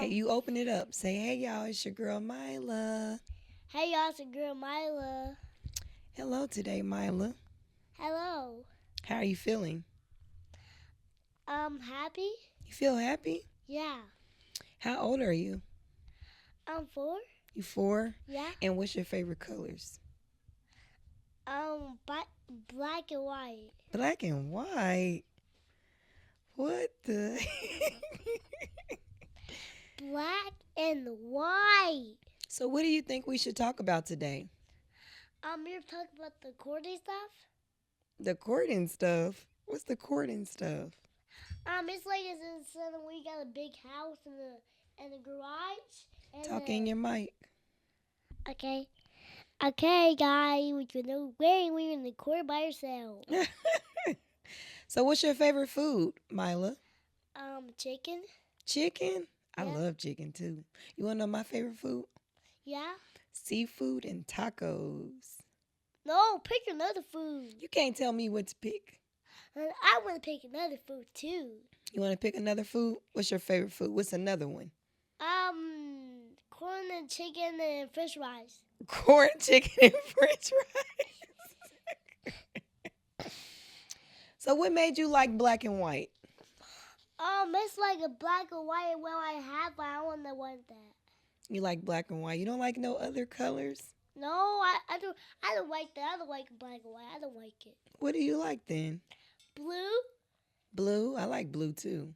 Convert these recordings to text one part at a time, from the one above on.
Okay, you open it up. Say, hey, y'all, it's your girl, Mila. Hey y'all, it's your girl Mila. Hello today, Mila. Hello. How are you feeling? Happy? You feel happy? Yeah. How old are you? I'm 4. You 4? Yeah. And what's your favorite colors? Black and white. Black and white. What the? Black and white. So, what do you think we should talk about today? You're talking about the courting stuff? The courting stuff? What's the courting stuff? It's like instead of we got a big house and the garage. And Talk in your mic. Okay. Okay, guys, we're in the court by yourself. So, what's your favorite food, Mila? Chicken. Chicken? I Yeah. love chicken too. You want to know my favorite food? Yeah. Seafood and tacos. No, pick another food. You can't tell me what to pick. I want to pick another food too. You want to pick another food? What's your favorite food? What's another one? Corn and chicken and French fries. Corn, chicken, and French fries. So, what made you like black and white? It's like a black and white one I have, but I don't want that. You like black and white. You don't like no other colors? No, I don't like that. I don't like black and white. I don't like it. What do you like then? Blue? Blue? I like blue too.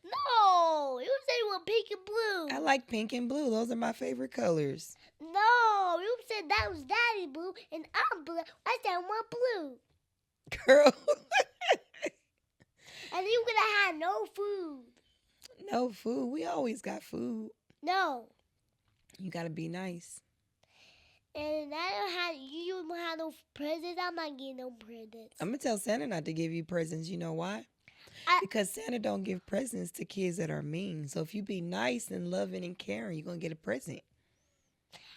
No, you said you want pink and blue. I like pink and blue. Those are my favorite colors. No, you said that was Daddy blue and I'm blue. I said I want blue. Girl. And you could have had no food. No food. We always got food. No. You got to be nice. And you don't have no presents. I'm not getting no presents. I'm going to tell Santa not to give you presents. You know why? Because Santa don't give presents to kids that are mean. So if you be nice and loving and caring, you're going to get a present.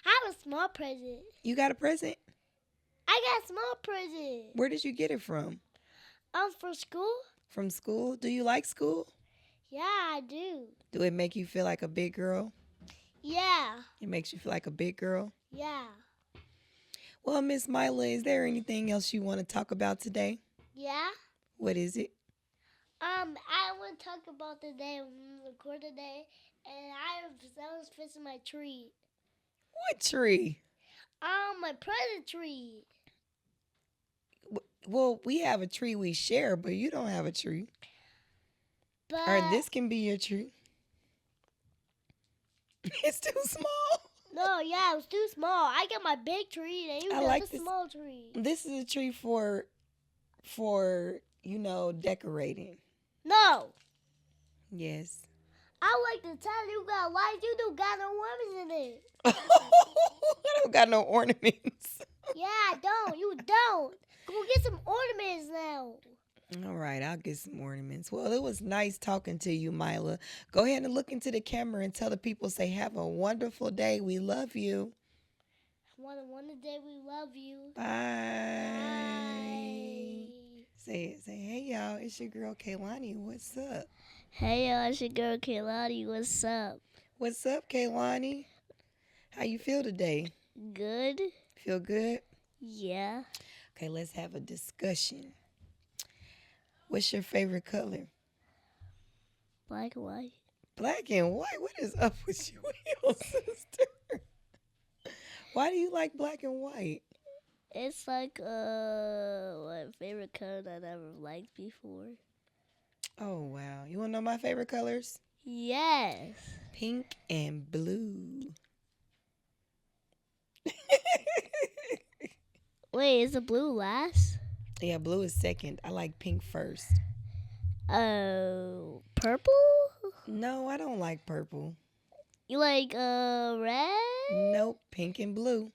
I have a small present. You got a present? I got a small present. Where did you get it from? From school. From school? Do you like school? Yeah, I do. Do it make you feel like a big girl? Yeah. It makes you feel like a big girl? Yeah. Well, Miss Mila, is there anything else you want to talk about today? Yeah. What is it? I want to talk about the day, record today, and I was fixing my tree. What tree? My present tree. Well, we have a tree we share, but you don't have a tree. But Or this can be your tree. It's too small. No, yeah, it was too small. I got my big tree, and you got like the this. small tree. This is a tree for decorating. No. Yes. I like to tell you got lights. You don't got no ornaments in it. I don't got no ornaments. Yeah, I don't. You don't. Go get some ornaments now. All right, I'll get some ornaments. Well, it was nice talking to you, Mila. Go ahead and look into the camera and tell the people, say, have a wonderful day. We love you. One day we love you. Bye. Bye. Say it. Say, hey, y'all. It's your girl, Kaylani. What's up? Hey, y'all. It's your girl, Kaylani. What's up? What's up, Kaylani? How you feel today? Good. Feel good? Yeah. Okay, let's have a discussion. What's your favorite color? Black and white. Black and white? What is up with you, little sister? Why do you like black and white? It's like my favorite color that I never liked before. Oh, wow. You want to know my favorite colors? Yes. Pink and blue. Wait, is the blue last? Yeah, blue is second. I like pink first. Purple? No, I don't like purple. You like red? Nope, pink and blue.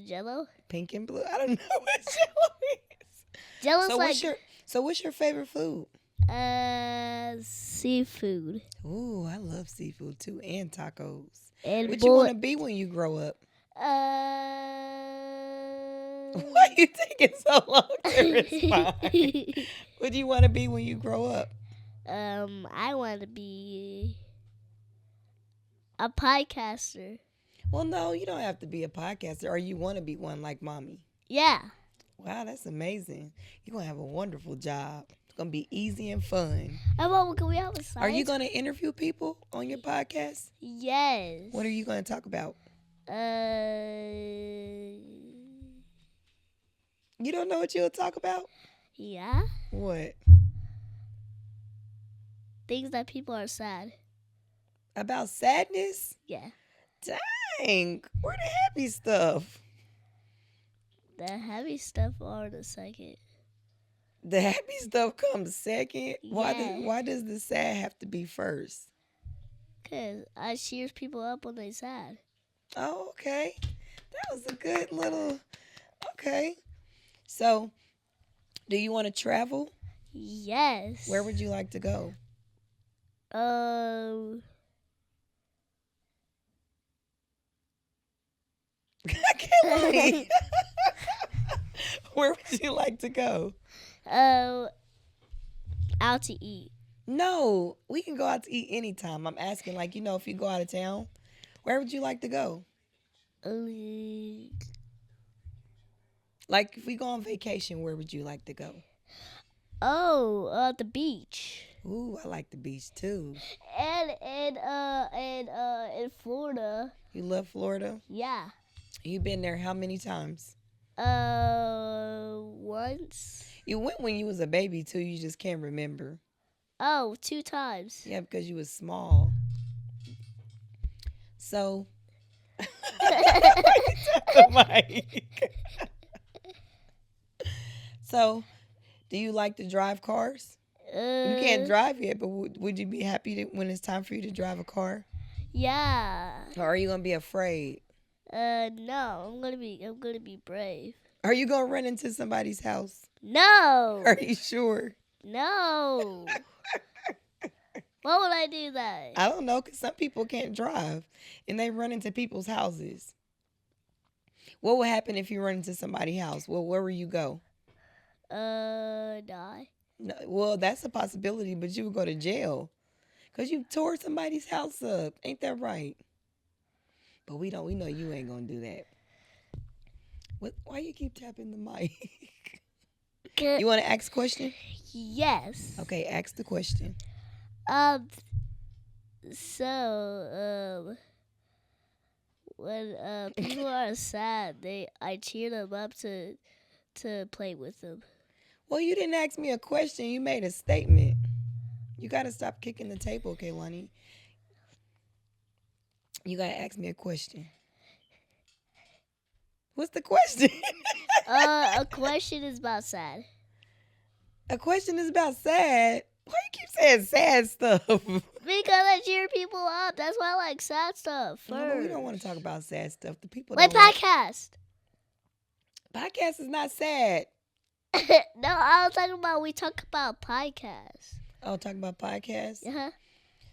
Jello? Pink and blue. I don't know what jello is. Jello's What's your favorite food? Seafood. Ooh, I love seafood too, and tacos. And What you want to be when you grow up? Why you taking so long to respond? What do you want to be when you grow up? I want to be a podcaster. Well, no, you don't have to be a podcaster, or you want to be one like mommy. Yeah. Wow, that's amazing. You're going to have a wonderful job. It's going to be easy and fun. And Mom, can we have a science? Are you going to interview people on your podcast? Yes. What are you going to talk about? You don't know what you'll talk about? Yeah. What? Things that people are sad. About sadness? Yeah. Dang. Where the happy stuff? The heavy stuff are the second. The happy stuff comes second? Yeah. Why does the sad have to be first? Because I cheers people up when they sad. Oh, okay. That was a good little... Okay. So, do you want to travel? Yes. Where would you like to go? I can't wait. Where would you like to go? Out to eat. No, we can go out to eat anytime. I'm asking, like, if you go out of town, where would you like to go? Like, if we go on vacation, where would you like to go? The beach. Ooh, I like the beach too. And in Florida. You love Florida? Yeah. You been there how many times? Once. You went when you was a baby too. You just can't remember. Oh, 2 times. Yeah, because you was small. So. So, do you like to drive cars? You can't drive yet, but would you be happy when it's time for you to drive a car? Yeah. Or are you gonna be afraid? No, I'm gonna be brave. Are you gonna run into somebody's house? No. Are you sure? No. Why would I do that? I don't know, because some people can't drive and they run into people's houses. What would happen if you run into somebody's house? Well, where will you go? Die. No, well, that's a possibility, but you would go to jail because you tore somebody's house up. Ain't that right? But we know you ain't gonna do that. Why you keep tapping the mic? You want to ask a question? Yes. Okay, ask the question. So, when people are sad, I cheer them up to play with them. Well, you didn't ask me a question. You made a statement. You got to stop kicking the table, Kaylani. You got to ask me a question. What's the question? A question is about sad. A question is about sad? Why you keep saying sad stuff? Because I cheer people up. That's why I like sad stuff first. No, we don't want to talk about sad stuff. The people like don't podcast. Podcast is not sad. No, I was talking about we talk about podcasts. Oh, talk about podcasts? Uh-huh.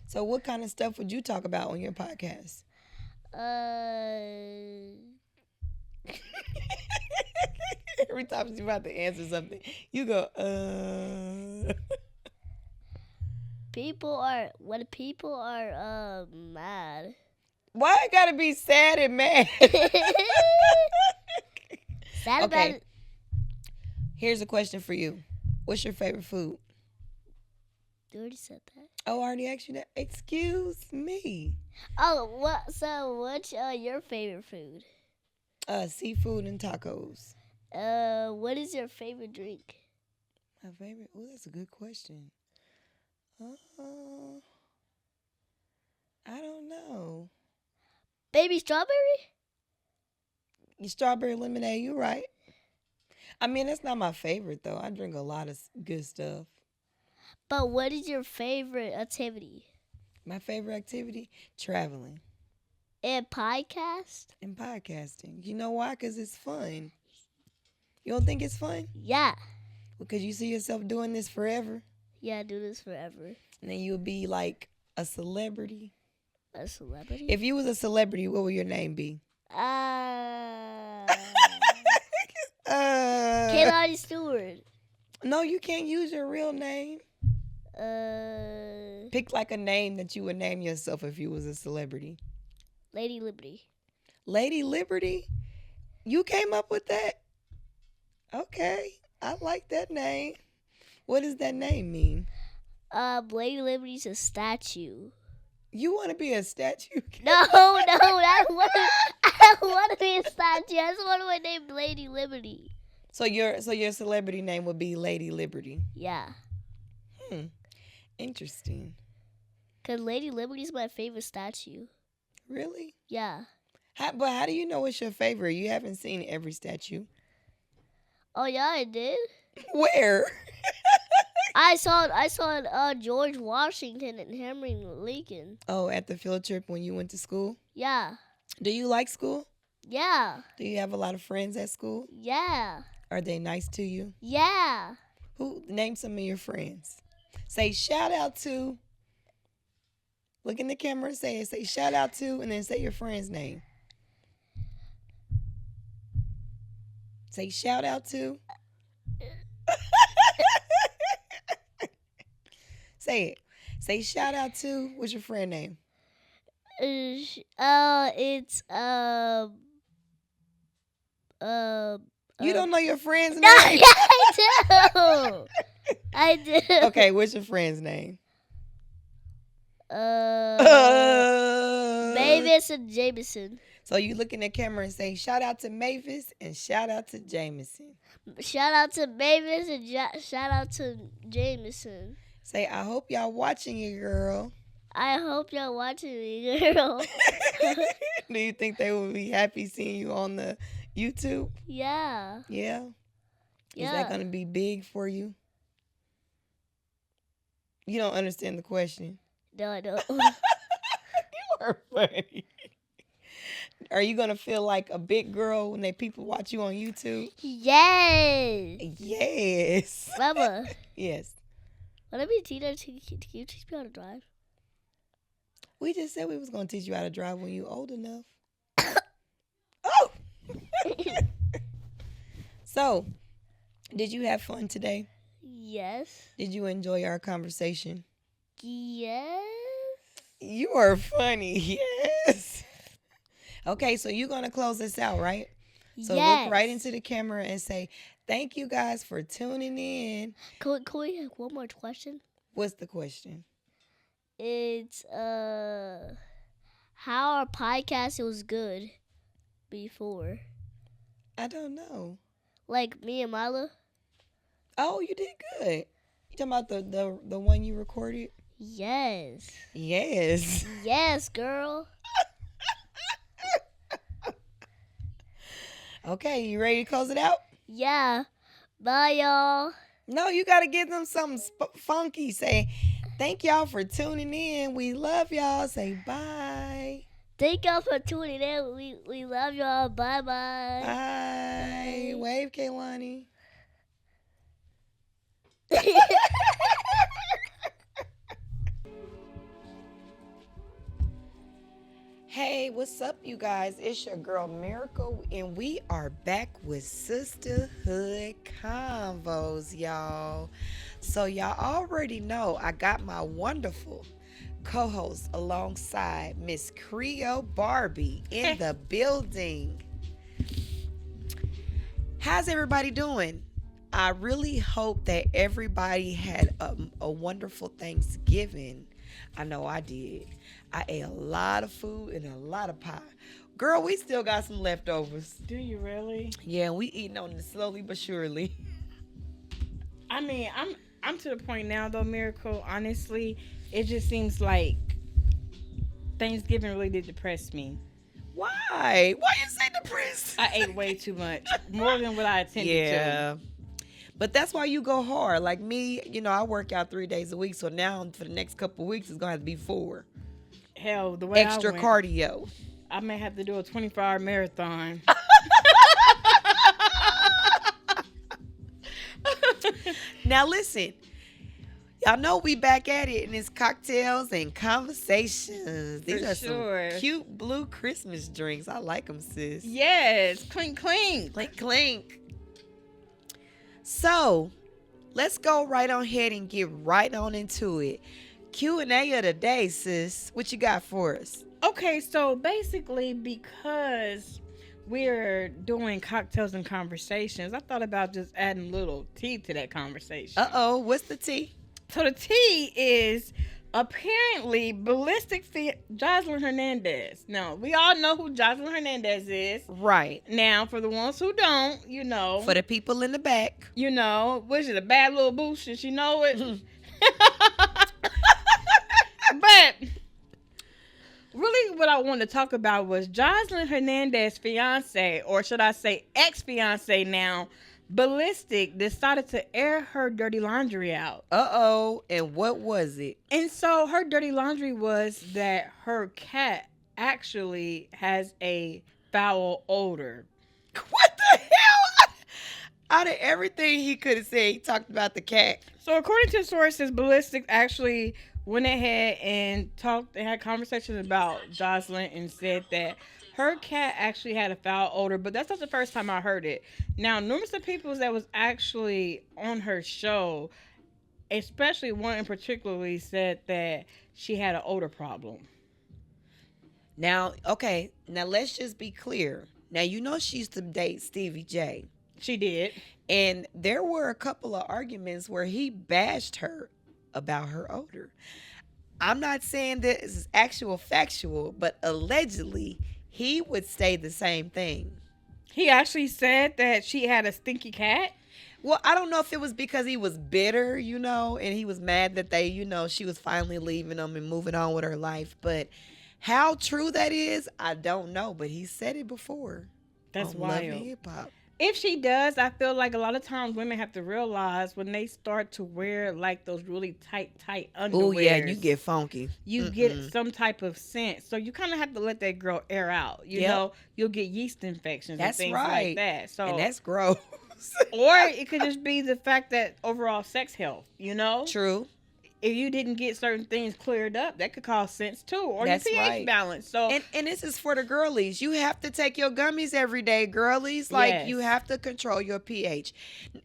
So what kind of stuff would you talk about on your podcast? Every time you're about to answer something, you go, People are mad. Why it gotta be sad and mad? Sad about Okay. it. Here's a question for you. What's your favorite food? You already said that. Oh, I already asked you that. Excuse me. Oh, what? So, what's your favorite food? Seafood and tacos. What is your favorite drink? My favorite? Oh, that's a good question. I don't know. Baby strawberry? Strawberry lemonade, you right. I mean, that's not my favorite, though. I drink a lot of good stuff. But what is your favorite activity? My favorite activity? Traveling. And podcast? And podcasting. You know why? Because it's fun. You don't think it's fun? Yeah. Because you see yourself doing this forever? Yeah, I do this forever. And then you'll be like a celebrity. A celebrity? If you was a celebrity, what would your name be? Kaylani Stewart. No, you can't use your real name. Pick like a name that you would name yourself if you was a celebrity. Lady Liberty. Lady Liberty? You came up with that? Okay. I like that name. What does that name mean? Lady Liberty's a statue. You want to be a statue? No, I don't want to be a statue. I just want to name Lady Liberty. So your celebrity name would be Lady Liberty. Yeah. Interesting. Cause Lady Liberty's my favorite statue. Really? Yeah. But how do you know it's your favorite? You haven't seen every statue. Oh yeah, I did. Where? I saw George Washington and Henry Lincoln. Oh, at the field trip when you went to school? Yeah. Do you like school? Yeah. Do you have a lot of friends at school? Yeah. Are they nice to you? Yeah. Who? Name some of your friends. Say shout out to. Look in the camera and say it. Say shout out to, and then say your friend's name. Say shout out to. Say it. Say shout out to. What's your friend name? It's You don't know your friend's name? No, I do. I do. Okay, what's your friend's name? Mavis and Jameson. So you look in the camera and say shout out to Mavis and shout out to Jameson. Shout out to Mavis and shout out to Jameson. Say I hope y'all watching you, girl. I hope y'all watching me, girl. Do you think they will be happy seeing you on the YouTube? Yeah. Yeah? Yeah. Is that going to be big for you? You don't understand the question. No, I don't. You are funny. Are you going to feel like a big girl when people watch you on YouTube? Yes. Yes. Mama. Yes. When I be a teenager, can you teach me how to drive? We just said we was going to teach you how to drive when you old enough. Oh! So, did you have fun today? Yes. Did you enjoy our conversation? Yes. You are funny. Yes. Okay, so you're going to close this out, right? So yes. Look right into the camera and say, thank you guys for tuning in. Can we have one more question? What's the question? It's how our podcast was good before. I don't know. Like me and Mila? Oh, you did good. You talking about the one you recorded? Yes. Yes. Yes, girl. Okay, you ready to close it out? Yeah. Bye, y'all. No, you got to give them something funky. Say, thank y'all for tuning in. We love y'all. Say bye. Thank y'all for tuning in. We love y'all. Bye-bye. Bye. Wave, Kaylani. Hey, what's up, you guys? It's your girl Miracle, and we are back with Sisterhood Convos, y'all. So y'all already know I got my wonderful co-host alongside Miss Creole Barbie in the building. How's everybody doing? I really hope that everybody had a wonderful Thanksgiving. I know I did. I ate a lot of food and a lot of pie. Girl, we still got some leftovers. Do you really? Yeah, we eating on it slowly but surely. I mean, I'm to the point now though, Miracle. Honestly, it just seems like Thanksgiving really did depress me. Why? Why you say depressed? I ate way too much, more than what I intended to. Yeah. But that's why you go hard. Like me, I work out 3 days a week. So now for the next couple of weeks, it's going to have to be 4. Hell, the way extra I went, cardio. I may have to do a 24-hour marathon. Now listen. Y'all know we back at it, and it's cocktails and conversations. These For are sure. some cute blue Christmas drinks. I like them, sis. Yes, clink, clink. Clink, clink. So, let's go right on ahead and get right on into it. Q&A of the day, sis. What you got for us? Okay, so basically, because we're doing cocktails and conversations, I thought about just adding a little tea to that conversation. Uh-oh, what's the tea? So the tea is apparently Jocelyn Hernandez. Now, we all know who Jocelyn Hernandez is. Right. Now, for the ones who don't, For the people in the back. was it a bad little boost and she know it? But really what I wanted to talk about was Jocelyn Hernandez's fiance, or should I say ex-fiance now, Ballistic, decided to air her dirty laundry out. Uh-oh, and what was it? And so her dirty laundry was that her cat actually has a foul odor. What the hell? Out of everything he could have said, he talked about the cat. So according to sources, Ballistic actually went ahead and had conversations about Jocelyn and said that her cat actually had a foul odor, but that's not the first time I heard it. Now, numerous of people that was actually on her show, especially one in particularly, said that she had an odor problem. Now, okay, now let's just be clear. Now, she used to date Stevie J. She did. And there were a couple of arguments where he bashed her about her odor. I'm not saying this is actual factual, but allegedly he would say the same thing. He actually said that she had a stinky cat. Well, I don't know if it was because he was bitter, and he was mad that she was finally leaving him and moving on with her life. But how true that is, I don't know. But he said it before. That's on wild. Love and Hip Hop. If she does, I feel like a lot of times women have to realize when they start to wear like those really tight underwear. Oh yeah, you get funky. You get some type of scent. So you kind of have to let that girl air out. You know, you'll get yeast infections That's and things right. like that. So and that's gross. Or it could just be the fact that overall sex health, True. If you didn't get certain things cleared up, that could cause sense too, or That's your pH right. balance. So, and this is for the girlies. You have to take your gummies every day, girlies. Like you have to control your pH.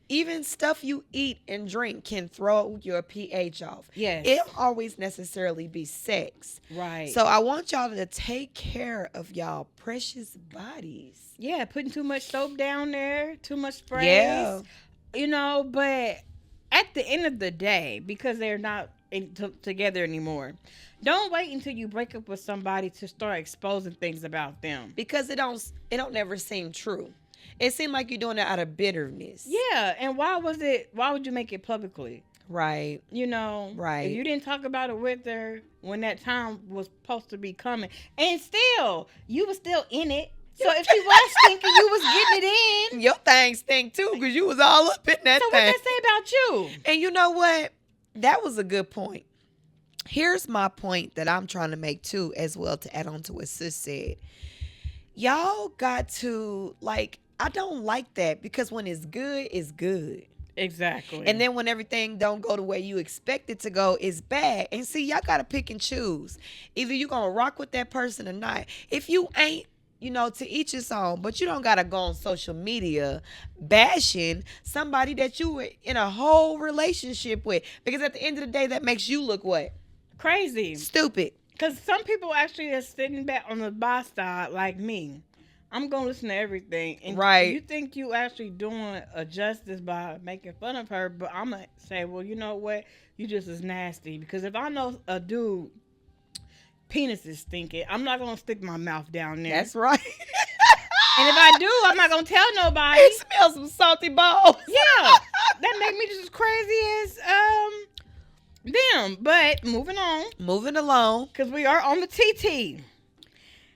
Even stuff you eat and drink can throw your pH off. Yes. It don't always necessarily be sex. Right. So I want y'all to take care of y'all precious bodies. Yeah, putting too much soap down there, too much sprays. Yeah. But at the end of the day, because they're not together anymore, don't wait until you break up with somebody to start exposing things about them. Because it don't never seem true. It seemed like you're doing it out of bitterness. Yeah, and why would you make it publicly? Right. Right. If you didn't talk about it with her when that time was supposed to be coming, and still, you were still in it. So if she was stinking, you was getting it in. Your thing stink too, because you was all up in that so thing. So what that say about you? And you know what? That was a good point. Here's my point that I'm trying to make too, as well, to add on to what sis said. Y'all got to, I don't like that, because when it's good, it's good. Exactly. And then when everything don't go the way you expect it to go, it's bad. And see, y'all got to pick and choose. Either you going to rock with that person or not. If you ain't, to each his own, but you don't got to go on social media bashing somebody that you were in a whole relationship with. Because at the end of the day, that makes you look what? Crazy. Stupid. Because some people actually are sitting back on the boss side like me. I'm going to listen to everything. And right. You think you actually doing a justice by making fun of her, but I'm going to say, well, you know what? You just as nasty. Because if I know a dude penis is stinking, I'm not going to stick my mouth down there. That's right. And if I do, I'm not going to tell nobody. It smells some salty balls. Yeah. That make me just as crazy as them. But moving on. Moving along. Because we are on the TT.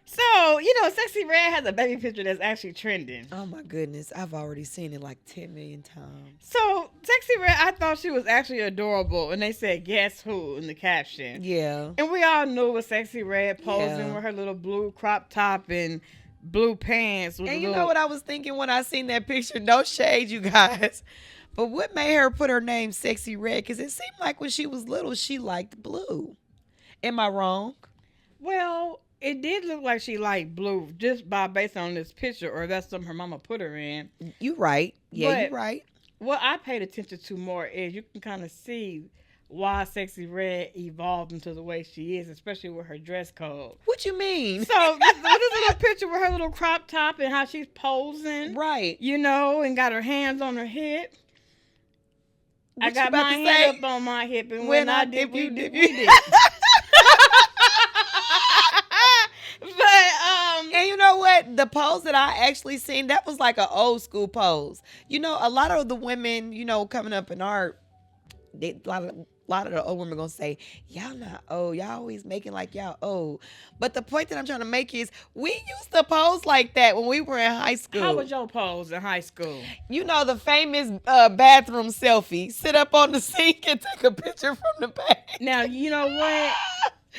So, Sexy Red has a baby picture that's actually trending. Oh, my goodness. I've already seen it like 10 million times. So, Sexy Red, I thought she was actually adorable. And they said, guess who, in the caption. Yeah. And we all knew it was Sexy Red posing with her little blue crop top and blue pants. And you know what I was thinking when I seen that picture? No shade, you guys. But what made her put her name Sexy Red? Because it seemed like when she was little, she liked blue. Am I wrong? Well, it did look like she liked blue just based on this picture, or that's something her mama put her in. You right. Yeah, you right. what I paid attention to more is you can kind of see why Sexy Red evolved into the way she is, especially with her dress code. What you mean? So this little picture with her little crop top and how she's posing, Right. you know, and got her hands on her hip. What I you got about my to hand say? up on my hip, and When when I I did, did, we you did. did. We did. But And you know what? The pose that I actually seen, that was like an old school pose. You know, a lot of the women, you know, coming up in art, a lot of the old women gonna say, y'all not old. Y'all always making like y'all old. But the point that I'm trying to make is we used to pose like that when we were in high school. how was your pose in high school? You know, the famous bathroom selfie. Sit up on the sink and take a picture from the back. Now you know what?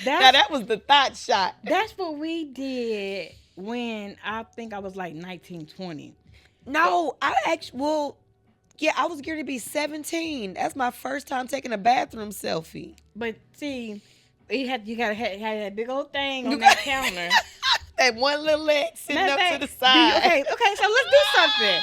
Now that was the thought shot. That's what we did when I think I was like 19, 20. No, I actually, well, yeah, I was going to be 17. That's my first time taking a bathroom selfie. But see, you gotta have that big old thing You on that got- counter. That one little leg sitting Matter up of to the fact, side. okay, so let's do something.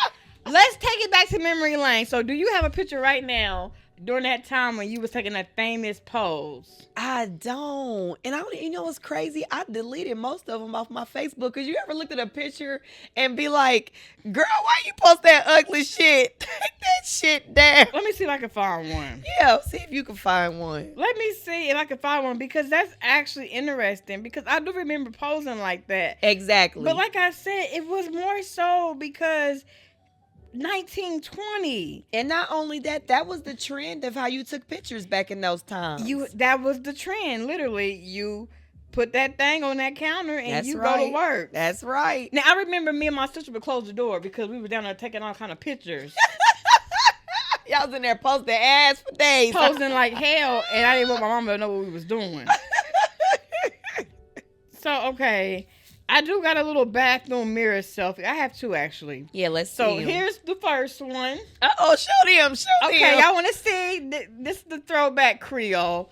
Let's take it back to memory lane. So do you have a picture right now during that time when you was taking that famous pose? I don't. And I don't, you know what's crazy? I deleted most of them off my Facebook. Because you ever looked at a picture and be like, girl, why you post that ugly shit? Take that shit down. Let me see if I can find one. Yeah, see if you can find one. Let me see if I can find one because that's actually interesting because I do remember posing like that. Exactly. But like I said, it was more so because 1920. And not only that, that was the trend of how you took pictures back in those times. That was the trend. Literally, you put that thing on that counter and That's you go right. to work. That's right. Now I remember me and my sister would close the door because we were down there taking all kind of pictures, Y'all was in there posting ass for days. posing like hell, and I didn't want my mama to know what we was doing. So okay, I do got a little bathroom mirror selfie. I have two actually. Yeah, let's So see. here's the first one. Uh-oh, show them. Show Okay, them. y'all want to see? This is the throwback Creole.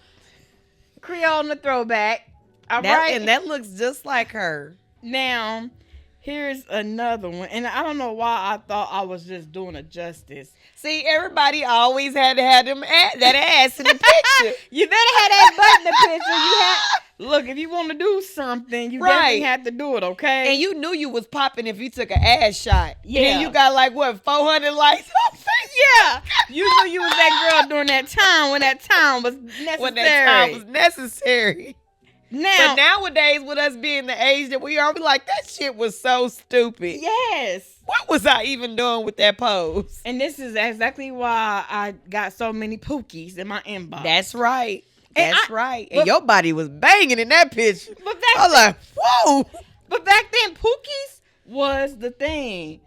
Creole and the throwback. All right. And that looks just like her. Now, here's another one. And I don't know why I thought I was just doing it justice. See, everybody always had to have that ass in the picture. You better have that butt in the picture. Look, if you want to do something, you definitely Right. have to do it, okay? And you knew you was popping if you took an ass shot. Yeah. And then you got like, what, 400 likes on Facebook? yeah. You knew you was that girl during that time when that time was necessary. When that time was necessary. Now, But nowadays, with us being the age that we are, we like, that shit was so stupid. yes. What was I even doing with that pose? And this is exactly why I got so many pookies in my inbox. That's right. And That's right. but- And your body was banging in that picture. But I was like, whoa. But back then, pookies was the thing.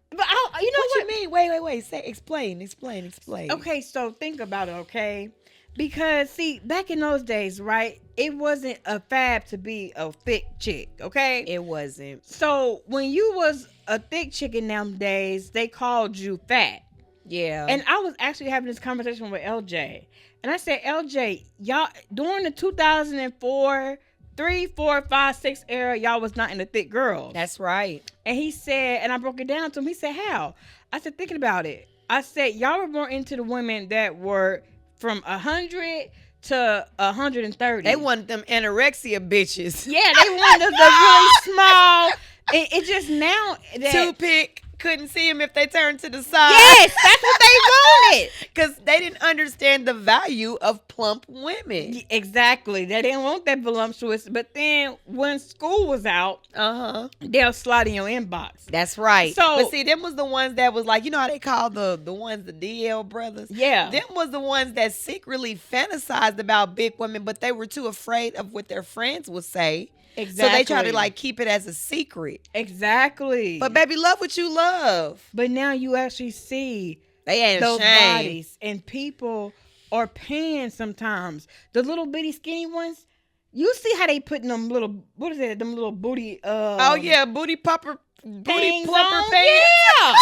But you know What what? you mean? Wait. Say, explain. Okay, so think about it, okay? Because see, back in those days, right? It wasn't a fab to be a thick chick, okay? It wasn't. So when you was a thick chick in them days, they called you fat. Yeah. And I was actually having this conversation with LJ. And I said, LJ, y'all, during the 2004, 3, 4, 5, 6 era, y'all was not in the thick girls. That's right. And he said, and I broke it down to him. He said, how? I said, thinking about it. I said, y'all were more into the women that were from 100 to 130. They wanted them anorexia bitches. Yeah, they wanted the really small. It just now that. Two-pick. Couldn't see them if they turned to the side. Yes, that's what they wanted. Because they didn't understand the value of plump women. Exactly. They didn't want that voluptuous. But then when school was out, Uh-huh. they'll slide in your inbox. That's right. So- but see, them was the ones that was like, you know how they call the ones the DL brothers? Yeah. Them was the ones that secretly fantasized about big women, but they were too afraid of what their friends would say. Exactly. So they try to like keep it as a secret. Exactly. But baby, love what you love. But now you actually see They ain't those ashamed. bodies, and people are paying sometimes. The little bitty skinny ones, you see how they putting them little, what is it, them little booty, Oh yeah, booty plumper things pants. on? Yeah.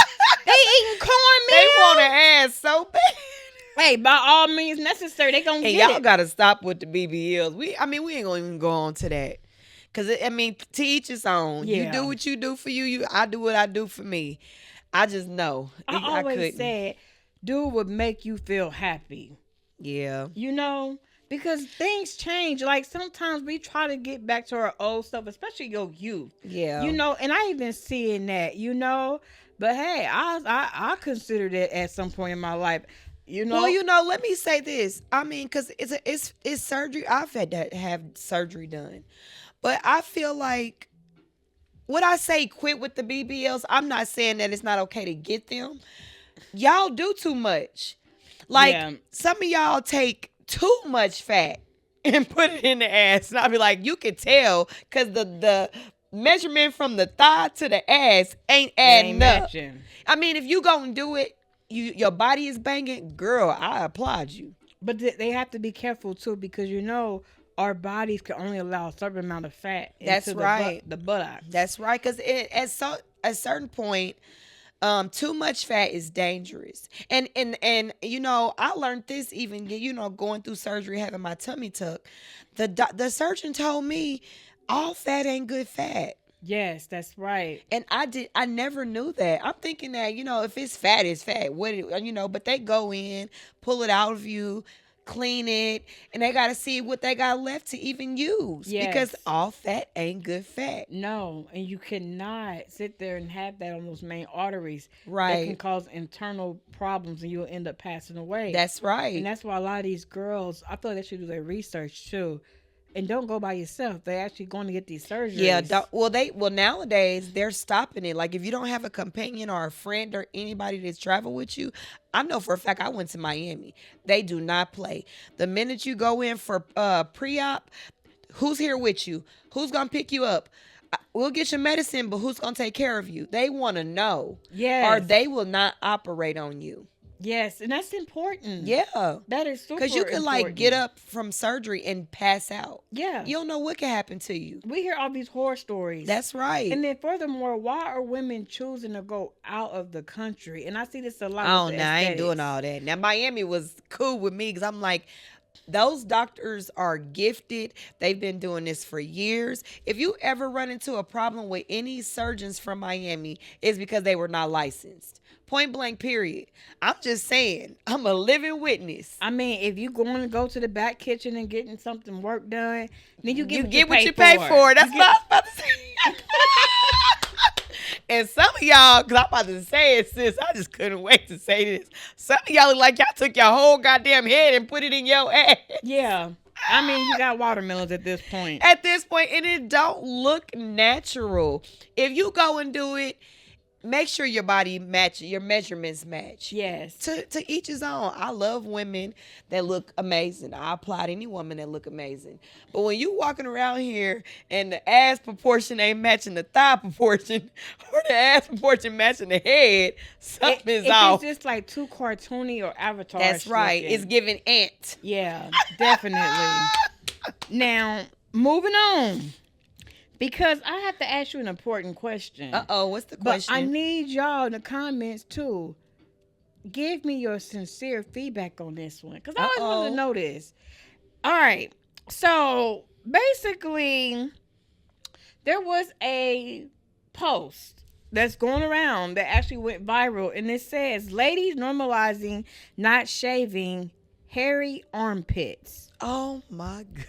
They eating cornmeal. They want an ass so bad. Hey, by all means necessary, they gonna And get y'all it. gotta stop with the BBLs. We ain't gonna even go on to that. Cause to each his own. You Yeah. do what you do for you. I do what I do for me. I just know. I I always couldn't. said, do what make you feel happy. Yeah. You know, because things change. Like sometimes we try to get back to our old stuff, especially your youth. Yeah. You know, and I even seeing that. You know, but hey, I considered it at some point in my life. You Well, know, let me say this. I mean, because it's surgery. I've had to have surgery done, but I feel like when I say quit with the BBLs, I'm not saying that it's not okay to get them. Y'all do too much. Like yeah, some of y'all take too much fat and put it in the ass, and I'll be like, you can tell because the measurement from the thigh to the ass ain't it ain't adding up. matching. I mean, if you gonna do it, your body is banging, girl. I applaud you. But they have to be careful too because you know our bodies can only allow a certain amount of fat That's into right. the buttocks. That's right. Because at a certain point, too much fat is dangerous. And I learned this even going through surgery, having my tummy tuck. The surgeon told me all fat ain't good fat. Yes, that's right. And I never knew that. I'm thinking that, if it's fat, it's fat. But they go in, pull it out of you, clean it, and they got to see what they got left to even use. Yes. Because all fat ain't good fat. No, and you cannot sit there and have that on those main arteries. That Right. can cause internal problems and you'll end up passing away. That's right. And that's why a lot of these girls, I feel like they should do their research too. And don't go by yourself. They're actually going to get these surgeries. Yeah, nowadays they're stopping it. Like if you don't have a companion or a friend or anybody that's travel with you, I know for a fact I went to Miami. They do not play. The minute you go in for pre-op, who's here with you? Who's gonna pick you up? We'll get your medicine, but who's gonna take care of you? They want to know, Yes. or they will not operate on you. Yes, and that's important. Yeah. That is super Because you can important. get up from surgery and pass out. Yeah. You don't know what can happen to you. We hear all these horror stories. That's right. And then furthermore, why are women choosing to go out of the country? And I see this a lot. Oh, with no, the I ain't doing aesthetics. all that. Now, Miami was cool with me because I'm like, those doctors are gifted. They've been doing this for years. If you ever run into a problem with any surgeons from Miami, it's because they were not licensed. Point blank, period. I'm just saying, I'm a living witness. I mean, if you going to go to the back kitchen and getting something work done, then you get what you pay for. That's what I was about to say. And some of y'all, because I'm about to say it, sis, I just couldn't wait to say this. Some of y'all look like y'all took your whole goddamn head and put it in your ass. Yeah. I mean, you got watermelons at this point. At this point, and it don't look natural. If you go and do it, make sure your body matches, your measurements match. Yes. To each his own. I love women that look amazing. I applaud any woman that look amazing. But when you walking around here and the ass proportion ain't matching the thigh proportion, or the ass proportion matching the head, something's off. It's just like too cartoony or avatar. That's right. It's giving ant. Yeah, definitely. Now, moving on. Because I have to ask you an important question. What's the question? But I need y'all in the comments too. Give me your sincere feedback on this one. Because I always want to know this. All right. So basically, there was a post that's going around that actually went viral. And it says, ladies normalizing not shaving hairy armpits. Oh my goodness.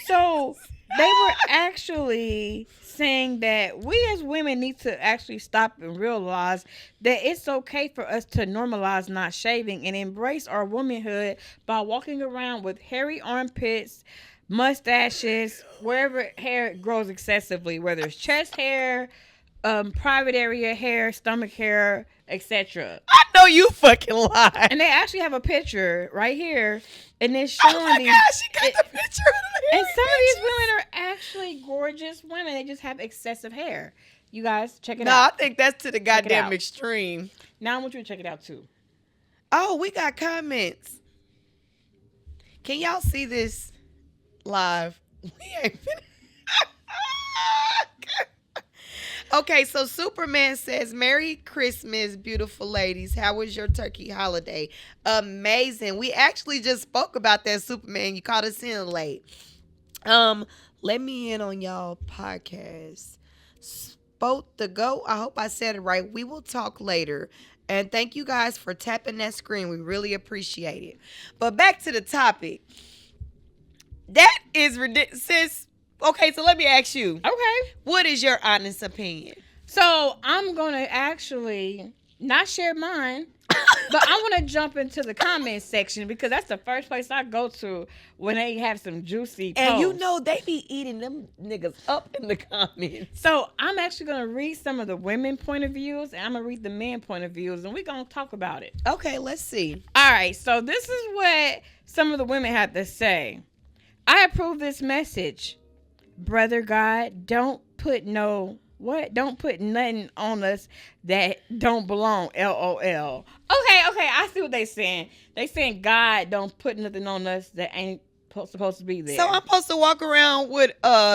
So they were actually saying that we as women need to actually stop and realize that it's okay for us to normalize not shaving and embrace our womanhood by walking around with hairy armpits, mustaches, wherever hair grows excessively, whether it's chest hair, private area hair, stomach hair, etc. I know you fucking lie. And they actually have a picture right here, and it's showing oh my these. gosh, she got the picture of the And hairy some of these bitches. women are actually gorgeous women. They just have excessive hair. You guys, check it No, out. I think that's to the it goddamn out. extreme. Now I want you to check it out too. Oh, we got comments. Can y'all see this live? We ain't finished. Okay, so Superman says, Merry Christmas, beautiful ladies. How was your turkey holiday? Amazing. We actually just spoke about that, Superman. You caught us in late. Let me in on y'all podcast. Boat the Goat. I hope I said it right. We will talk later. And thank you guys for tapping that screen. We really appreciate it. But back to the topic. That is ridiculous. Sis, okay, so let me ask you. Okay. What is your honest opinion? So I'm gonna actually not share mine, but I want to jump into the comment section because that's the first place I go to when they have some juicy posts. And you know they be eating them niggas up in the comments. So I'm actually gonna read some of the women point of views, and I'm gonna read the men point of views, and we're gonna talk about it. Okay, let's see. All right. So this is what some of the women had to say. I approve this message, brother God. Don't put nothing on us that don't belong. LOL. Okay. I see what they saying. They saying God don't put nothing on us that ain't supposed to be there. So I'm supposed to walk around with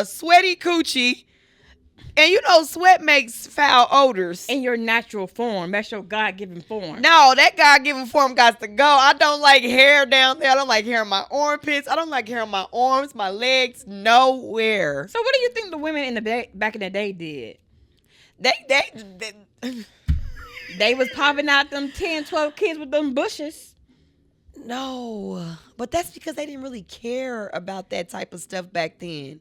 sweaty coochie. And you know sweat makes foul odors. in your natural form. That's your God-given form. No, that God-given form got to go. I don't like hair down there. I don't like hair on my armpits. I don't like hair on my arms, my legs, nowhere. So what do you think the women in the back in the day did? They was popping out them 10, 12 kids with them bushes. No, but that's because they didn't really care about that type of stuff back then.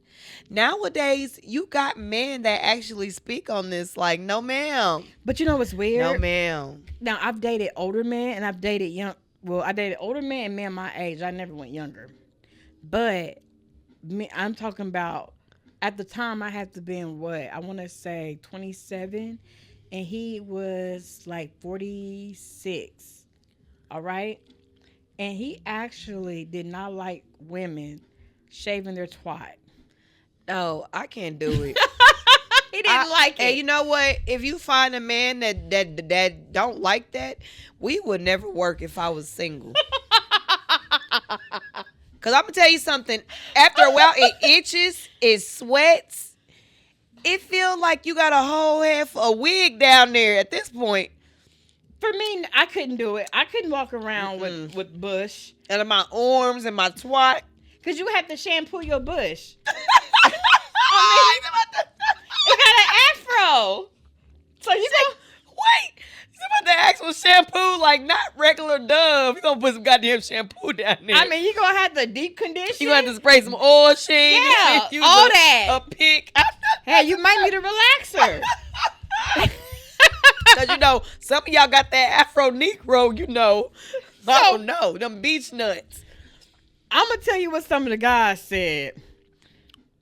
Nowadays, you got men that actually speak on this like, no, ma'am. But you know what's weird? No, ma'am. Now, I've dated older men and I've dated I dated older men and men my age. I never went younger. But I'm talking about at the time I had to be in what? I want to say 27 and he was like 46. All right? And he actually did not like women shaving their twat. No, I can't do it. He didn't like it. And you know what? If you find a man that don't like that, we would never work if I was single. Cause I'm gonna tell you something. After a while, it itches, it sweats. It feels like you got a whole half a wig down there at this point. For me, I couldn't do it. I couldn't walk around with bush. And my arms and my twat. Because you have to shampoo your bush. I mean, it got an afro. So you go, wait. It's about the actual shampoo, like not regular Dove. You gonna put some goddamn shampoo down there. I mean, you gonna have the deep condition. You gonna have to spray some oil sheen. Yeah, use all that. A pick. Hey, you might need a relaxer. Cause you know, some of y'all got that Afro Negro, you know. I don't know. Them beach nuts. I'm gonna tell you what some of the guys said.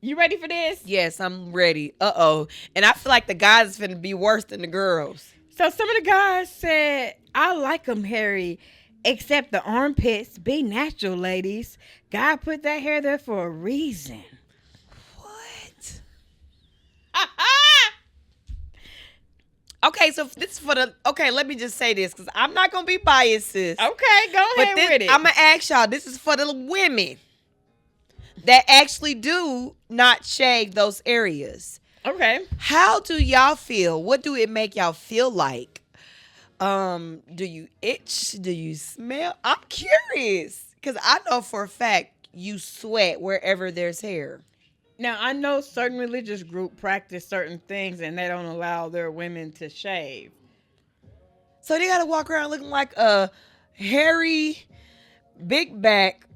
You ready for this? Yes, I'm ready. Uh-oh. And I feel like the guys is finna be worse than the girls. So some of the guys said, I like them hairy, except the armpits. Be natural, ladies. God put that hair there for a reason. What? Okay, so this is for the... Okay, let me just say this, because I'm not going to be biased, sis. Okay, go ahead with it. I'm going to ask y'all, this is for the women that actually do not shave those areas. Okay. How do y'all feel? What do it make y'all feel like? Do you itch? Do you smell? I'm curious, because I know for a fact you sweat wherever there's hair. Now, I know certain religious groups practice certain things and they don't allow their women to shave. So they got to walk around looking like a hairy, big back.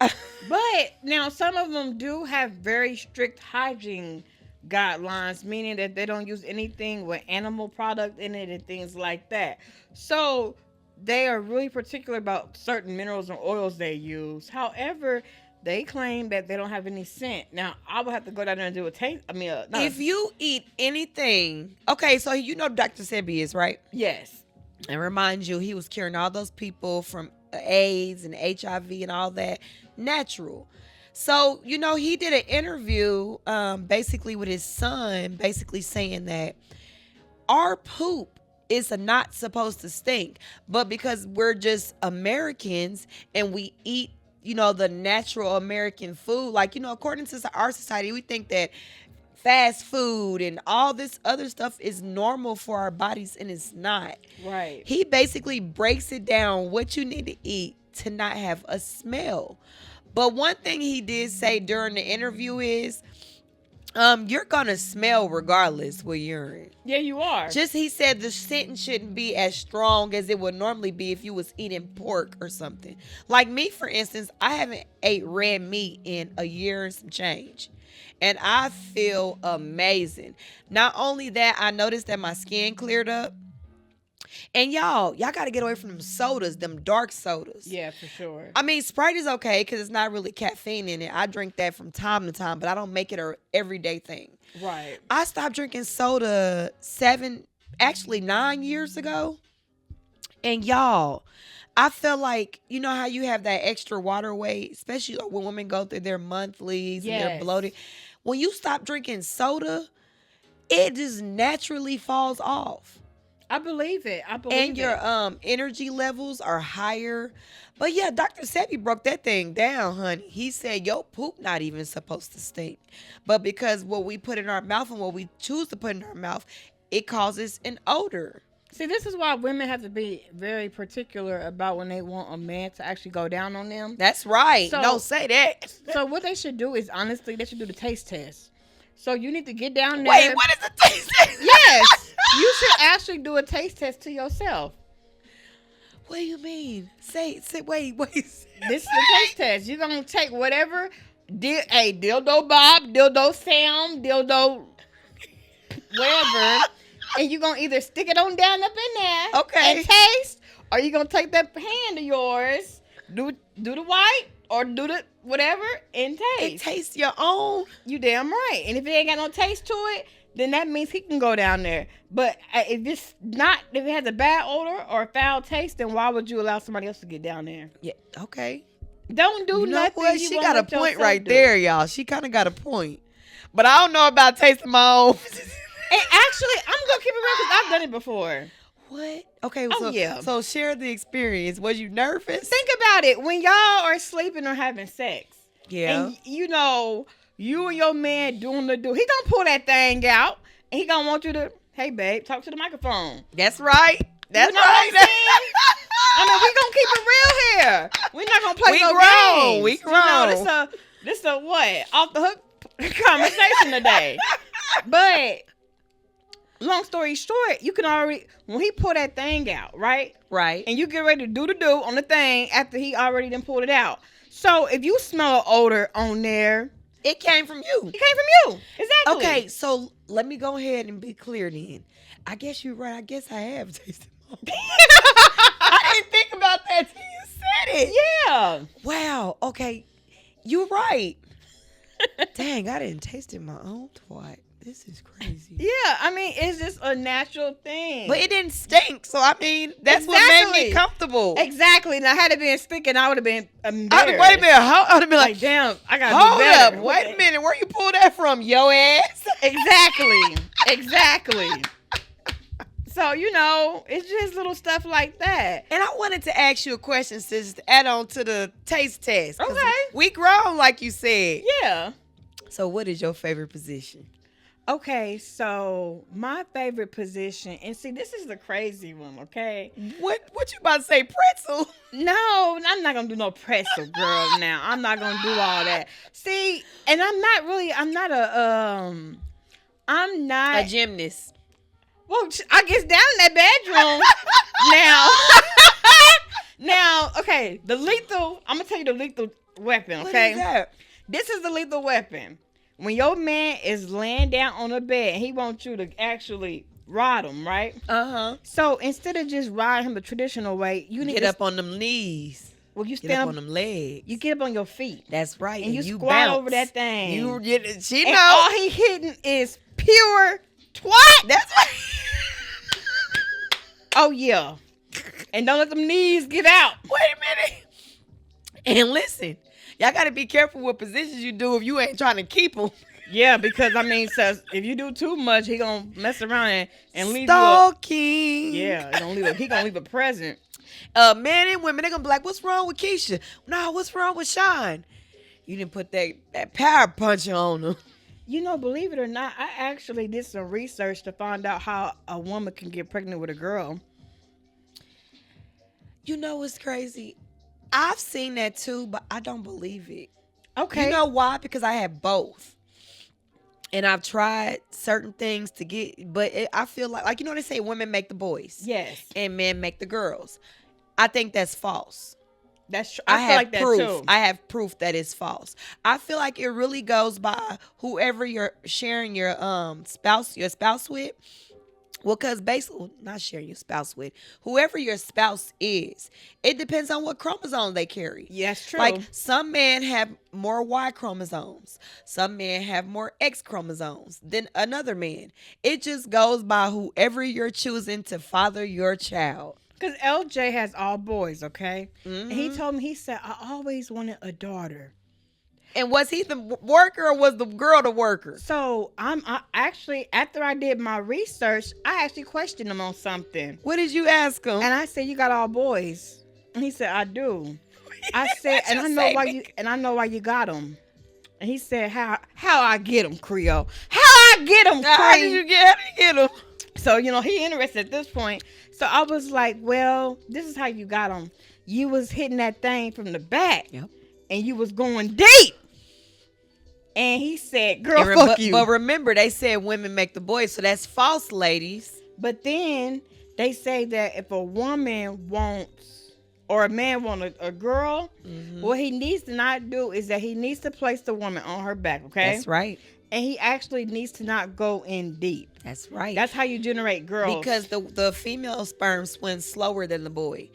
But now some of them do have very strict hygiene guidelines, meaning that they don't use anything with animal product in it and things like that. So they are really particular about certain minerals and oils they use. However, they claim that they don't have any scent. Now, I would have to go down there and do a taste. If you eat anything, okay, so you know Dr. Sebi is, right? Yes. And remind you, he was curing all those people from AIDS and HIV and all that natural. So, you know, he did an interview basically with his son, basically saying that our poop is not supposed to stink. But because we're just Americans and we eat, you know, the natural American food, like, you know, according to our society, we think that fast food and all this other stuff is normal for our bodies, and it's not. Right. He basically breaks it down what you need to eat to not have a smell. But one thing he did say during the interview is You're gonna smell regardless with urine. Yeah, you are. Just he said the scent shouldn't be as strong as it would normally be if you was eating pork or something. Like me, for instance, I haven't ate red meat in a year and some change. And I feel amazing. Not only that, I noticed that my skin cleared up. And y'all gotta get away from them sodas, them dark sodas. Yeah, for sure. I mean, Sprite is okay because it's not really caffeine in it. I drink that from time to time, but I don't make it a everyday thing. Right. I stopped drinking soda 9 years ago. And y'all, I feel like, you know how you have that extra water weight, especially when women go through their monthlies and they're Yes. bloated. When you stop drinking soda, it just naturally falls off. I believe it. I believe And your it. energy levels are higher. But yeah, Dr. Sebi broke that thing down, honey. He said your poop not even supposed to stink. But because what we put in our mouth and what we choose to put in our mouth, it causes an odor. See, this is why women have to be very particular about when they want a man to actually go down on them. That's right. So- Don't say that. So what they should do is, honestly, they should do the taste test. So you need to get down there. Wait, what is the taste test? Yes. You should actually do a taste test to yourself. What do you mean? Say, wait. This is the taste test. You're going to take whatever, dildo Bob, dildo Sam, dildo whatever, and you're going to either stick it on down up in there Okay. and taste, or you're going to take that hand of yours, do the white, or do the whatever, and It taste. tastes your own. You damn right. And if it ain't got no taste to it, then that means he can go down there. But if it has a bad odor or a foul taste, then why would you allow somebody else to get down there? Yeah, okay. Don't do You know nothing. what? You She won't got a let point yourself right do. there, y'all. She kind of got a point. But I don't know about tasting my own. And actually, I'm gonna keep it real because I've done it before. What? Okay, Oh, so, yeah. so share the experience. Was you nervous? Think about it. When y'all are sleeping or having sex, Yeah. and you know you and your man doing the do, he gonna pull that thing out, and he gonna want you to, hey babe, talk to the microphone. That's right. That's You know what right. I'm saying? I mean, we gonna keep it real here. We're not gonna play We no grown. games. We You know, grown. this a what? Off the hook conversation today. But long story short, you can already, when he pull that thing out, right? Right. And you get ready to do the do on the thing after he already done pulled it out. So if you smell an odor on there, It came from you. it came from you. Exactly. Okay, so let me go ahead and be clear then. I guess you're right. I guess I have tasted my own. I didn't think about that till you said it. Yeah. Wow. Okay. You're right. Dang, I didn't taste it my own twat. This is crazy. Yeah. I mean, it's just a natural thing. But it didn't stink. So, I mean, that's what made me Exactly. comfortable. Exactly. Now, had it been stinking, I would have been embarrassed. Wait a minute. I would have been Like, like, damn, I gotta hold do better. up. Wait a minute. Where you pull that from, yo ass? Exactly. Exactly. So, you know, it's just little stuff like that. And I wanted to ask you a question, sis, to add on to the taste test. 'Cause Okay. We grown, like you said. Yeah. So, what is your favorite position? Okay, so my favorite position, and see, this is the crazy one, okay? What you about to say, pretzel? No, I'm not gonna do no pretzel, girl. Now I'm not gonna do all that. See, and I'm not A gymnast. Well, I guess down in that bedroom now. Now, okay, I'm gonna tell you the lethal weapon, okay? What is that? This is the lethal weapon. When your man is laying down on the bed and he wants you to actually ride him, right? Uh-huh. So instead of just riding him the traditional way, you need Get to up on them knees. Well, you Get stand up on them legs. You get up on your feet. That's right. And you squat bounce. over that thing. You get it. She And know. all he hitting is pure twat. That's right. Oh yeah. And don't let them knees get out. Wait a minute. And listen, y'all got to be careful what positions you do if you ain't trying to keep them. Yeah, because I mean, so if you do too much, he gonna mess around and leave Stalking. you. Yeah, he gonna leave a present. Men and women, they gonna be like, what's wrong with Keisha? No, what's wrong with Sean? You didn't put that power puncher on him. You know, believe it or not, I actually did some research to find out how a woman can get pregnant with a girl. You know what's crazy? I've seen that too, but I don't believe it. Okay. You know why? Because I have both. and I've tried certain things to get, but I feel like you know they say women make the boys Yes, and men make the girls. I think that's false. that's true. I I feel have like that proof. too. I have proof that it's false. I feel like it really goes by whoever you're sharing your spouse with. Well, because basically, not sharing your spouse with, whoever your spouse is, it depends on what chromosome they carry. Yes, true. Like some men have more Y chromosomes, some men have more X chromosomes than another man. It just goes by whoever you're choosing to father your child. Because LJ has all boys, okay? And he Hmm. told me, he said, I always wanted a daughter. And was he the worker or was the girl the worker? So I actually, after I did my research, I actually questioned him on something. What did you ask him? And I said, you got all boys? And he said, I do. I said, What'd and you I know say, why nigga? you, and I know why you got them. And he said, how I get them, Creole? How I get them, How did you get him? So, he interested at this point. So I was like, well, this is how you got them. You was hitting that thing from the back. Yep. And you was going deep. And he said, girl, fuck you. But remember, they said women make the boys, so that's false, ladies. But then they say that if a woman wants, or a man wants a girl, what he needs to not do is that he needs to place the woman on her back, okay? That's right. And he actually needs to not go in deep. That's right. That's how you generate girls. Because the female sperm swims slower than the boy.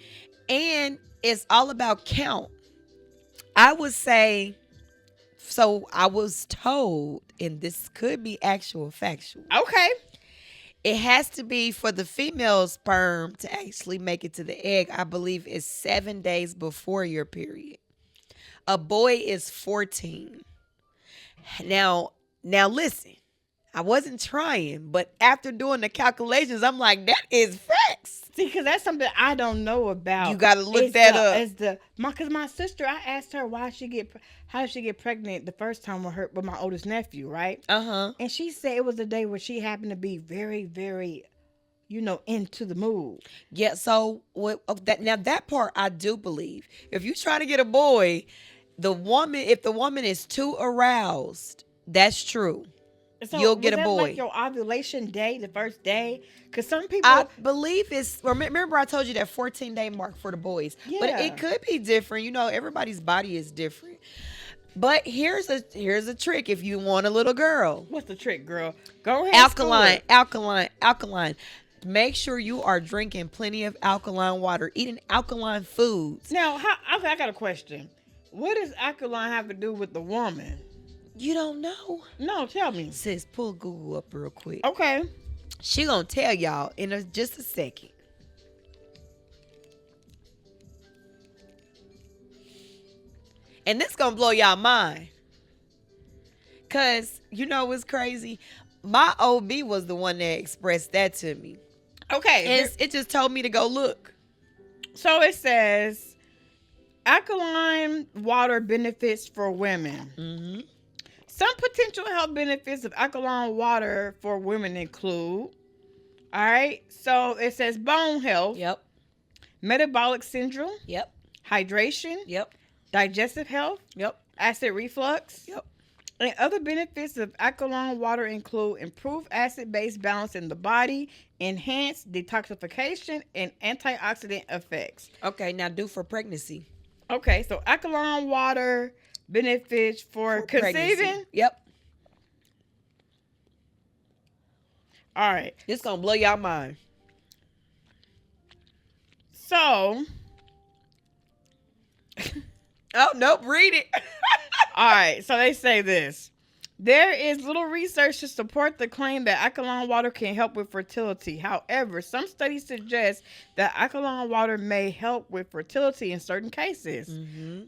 And it's all about count. I would say, so I was told, and this could be actual factual. Okay. It has to be for the female sperm to actually make it to the egg. I believe it's 7 days before your period. A boy is 14. Now listen. I wasn't trying, but after doing the calculations, I'm like, that is facts. See, because that's something I don't know about. You got to look that up. Because my sister, I asked her how did she get pregnant the first time with my oldest nephew, right? Uh-huh. And she said it was a day where she happened to be very, very, into the mood. Yeah, so that part I do believe. If you're trying to get a boy, if the woman is too aroused, that's true. So You'll get a boy. Like your ovulation day, the first day? Because some people... I believe remember I told you that 14-day mark for the boys. Yeah. But it could be different. Everybody's body is different. But here's a trick if you want a little girl. What's the trick, girl? Go ahead. Alkaline. Make sure you are drinking plenty of alkaline water, eating alkaline foods. Now, I got a question. What does alkaline have to do with the woman? You don't know? No, tell me. Sis, pull Google up real quick. Okay. She gonna tell y'all in just a second. And this gonna blow y'all mind. Cause what's crazy? My OB was the one that expressed that to me. Okay. And it just told me to go look. So it says alkaline water benefits for women. Mm-hmm. Some potential health benefits of alkaline water for women include, all right, so it says bone health, Yep. metabolic syndrome, Yep. hydration, Yep. digestive health, Yep. acid reflux. Yep. And other benefits of alkaline water include improved acid-base balance in the body, enhanced detoxification, and antioxidant effects. Okay, now do for pregnancy. Okay, so alkaline water benefits for conceiving. Pregnancy. Yep. All right. This gonna blow y'all mind. So, Oh, nope, read it. all right. So they say this. There is little research to support the claim that alkaline water can help with fertility. However, some studies suggest that alkaline water may help with fertility in certain cases. Mm-hmm.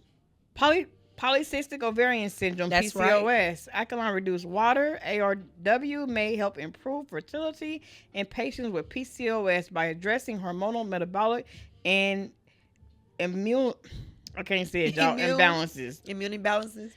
Polycystic ovarian syndrome, That's PCOS. Alkaline reduced water, ARW, may help improve fertility in patients with PCOS by addressing hormonal, metabolic, and immune... I can't say it, y'all. Imbalances. Immune imbalances.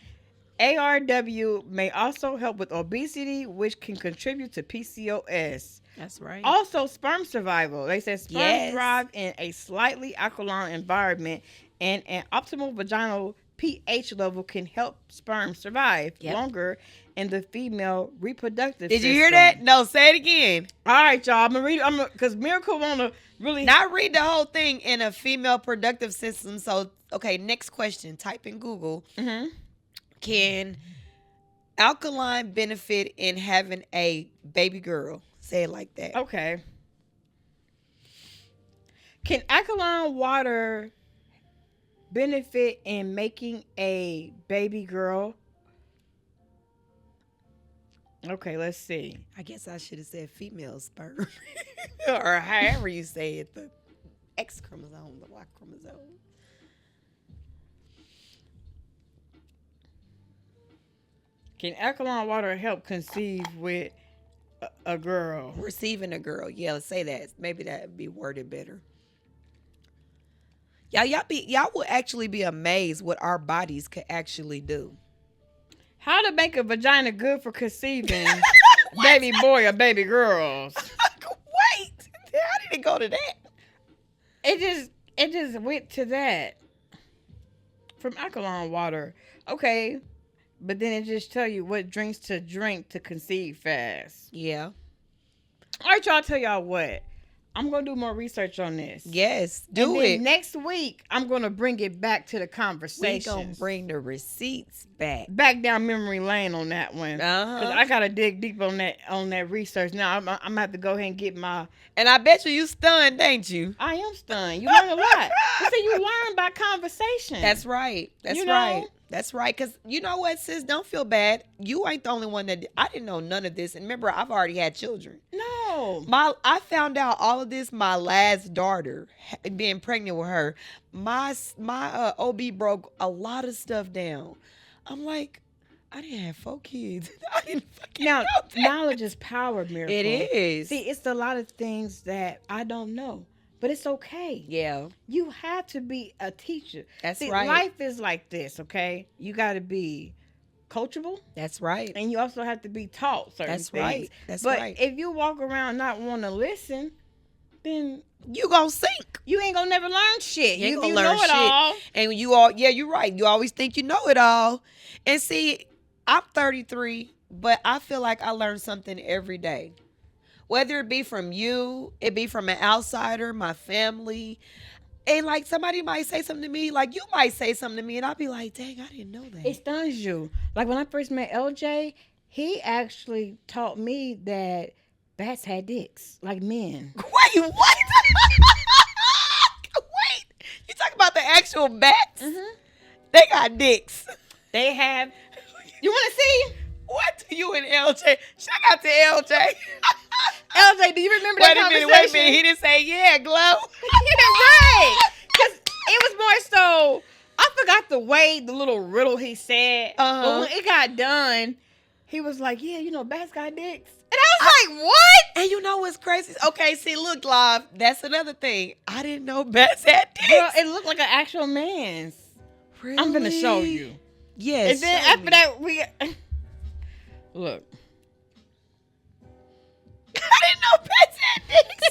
ARW may also help with obesity, which can contribute to PCOS. That's right. Also, sperm survival. They said sperm Yes. thrive in a slightly alkaline environment, and an optimal vaginal pH level can help sperm survive Yep. longer in the female reproductive Did you system. hear that? No, say it again. All right, y'all. I'm gonna read. Because Miracle wanna really Not read the whole thing in a female productive system. So, okay, next question. Type in Google. Mhm. Can alkaline benefit in having a baby girl? Say it like that. Okay. Can alkaline water benefit in making a baby girl? Okay, let's see. I guess I should have said female sperm. Or however you say it. The X chromosome, the Y chromosome. Can alkaline water help conceive with a girl? Receiving a girl. Yeah, let's say that. Maybe that'd be worded better. Y'all will actually be amazed what our bodies could actually do. How to make a vagina good for conceiving baby boy or baby girls? Wait, how did it go to that? It just went to that from alkaline water. Okay, but then it just tell you what drinks to drink to conceive fast. Yeah. All right, y'all. I'll tell y'all what. I'm gonna do more research on this. Yes, And do then it. next week. I'm gonna bring it back to the We conversation. gonna bring the receipts back. Back down memory lane on that one. Uh-huh. 'Cause I gotta dig deep on that research. Now I'm gonna have to go ahead and get my. And I bet you stunned, ain't you? I am stunned. You learn a lot. You see, you learn by conversation. That's right. That's You know? right. That's right. Because you know what, sis? Don't feel bad. You ain't the only one that I didn't know none of this. And remember, I've already had children. No. I found out all of this. My last daughter, being pregnant with her, my OB broke a lot of stuff down. I'm like, I didn't have 4 kids. I didn't fucking Now, know that. knowledge is power, Miracle. It is. See, it's a lot of things that I don't know, but it's okay. Yeah, You have to be a teacher. that's See, right. life is like this, okay? You got to be coachable, That's right. and you also have to be taught certain That's things. right. That's but right. if you walk around not want to listen, then You gonna sink. you ain't gonna never learn shit. You ain't If gonna you learn know it shit. all. And you're right. You always think you know it all. And see, I'm 33, but I feel like I learn something every day. Whether it be from you, it be from an outsider, my family. And like somebody might say something to me, like you might say something to me, and I'll be like, dang, I didn't know that. It stuns you. Like when I first met LJ, he actually taught me that bats had dicks, like men. Wait, what? Wait. You talking about the actual bats? Mm-hmm. They got dicks. They have. You want to see? What? You and LJ? Shout out to LJ. LJ, do you remember that conversation? Wait a minute. He didn't say, yeah, Glow. Right. Because it was more so, I forgot the little riddle he said. Uh-huh. But when it got done, he was like, yeah, bats got dicks. And I was like, what? And you know what's crazy? Okay, see, look, Live, that's another thing. I didn't know bats had dicks. Girl, it looked like an actual man's. Really? I'm going to show you. Yes. And then show after me. that, we... Look. I didn't know bats had dicks.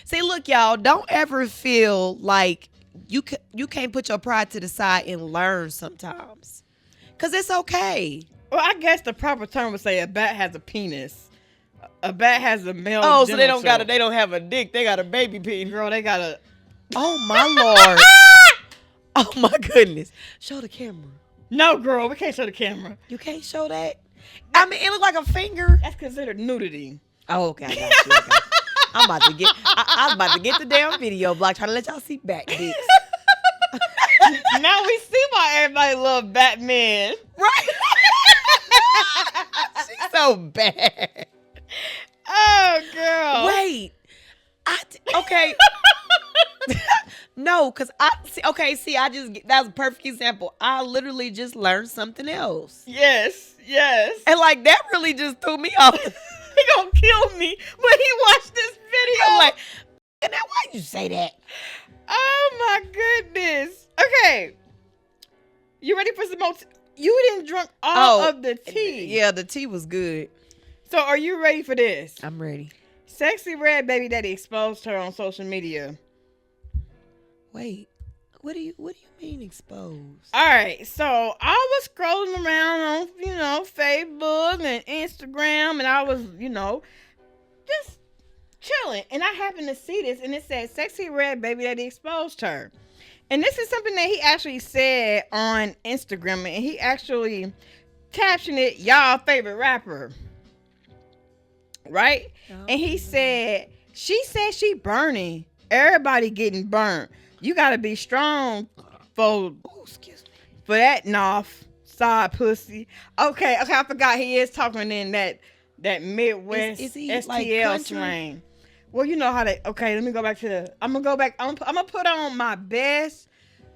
See, look, y'all, don't ever feel like you can't put your pride to the side and learn sometimes. Because it's okay. Well, I guess the proper term would say a bat has a penis. A bat has a male Oh, so they don't genital. have a dick. They got a baby penis. Girl, they got a... Oh, my Lord. Oh, my goodness. Show the camera. No, girl, we can't show the camera. You can't show that? I mean, it looks like a finger. That's considered nudity. Oh, okay. I got you. Okay. I'm about to get. I'm about to get the damn video block trying to let y'all see back dicks. Now we see why everybody love Batman. Right? She's so bad. Oh, girl. Wait. Okay. No, because I just, that was a perfect example. I literally just learned something else. Yes. And like, that really just threw me off. He gonna kill me when he watched this video. I'm like, now why'd you say that? Oh, my goodness. Okay. You ready for some more? You didn't drink all of the tea. Yeah, the tea was good. So are you ready for this? I'm ready. Sexy Red Baby Daddy exposed her on social media. Wait, what do you mean exposed? All right, so I was scrolling around on, Facebook and Instagram, and I was, just chilling, and I happened to see this, and it said, "Sexy Red Baby Daddy exposed her," and this is something that he actually said on Instagram, and he actually captioned it, "Y'all favorite rapper," right? And he said, "She said she burning. Everybody getting burnt. You gotta be strong for that North side pussy." Okay, I forgot he is talking in that Midwest Is he STL like country? slang. Well, you know how they. Okay, let me go back to the. I'm gonna go back. I'm gonna put on my best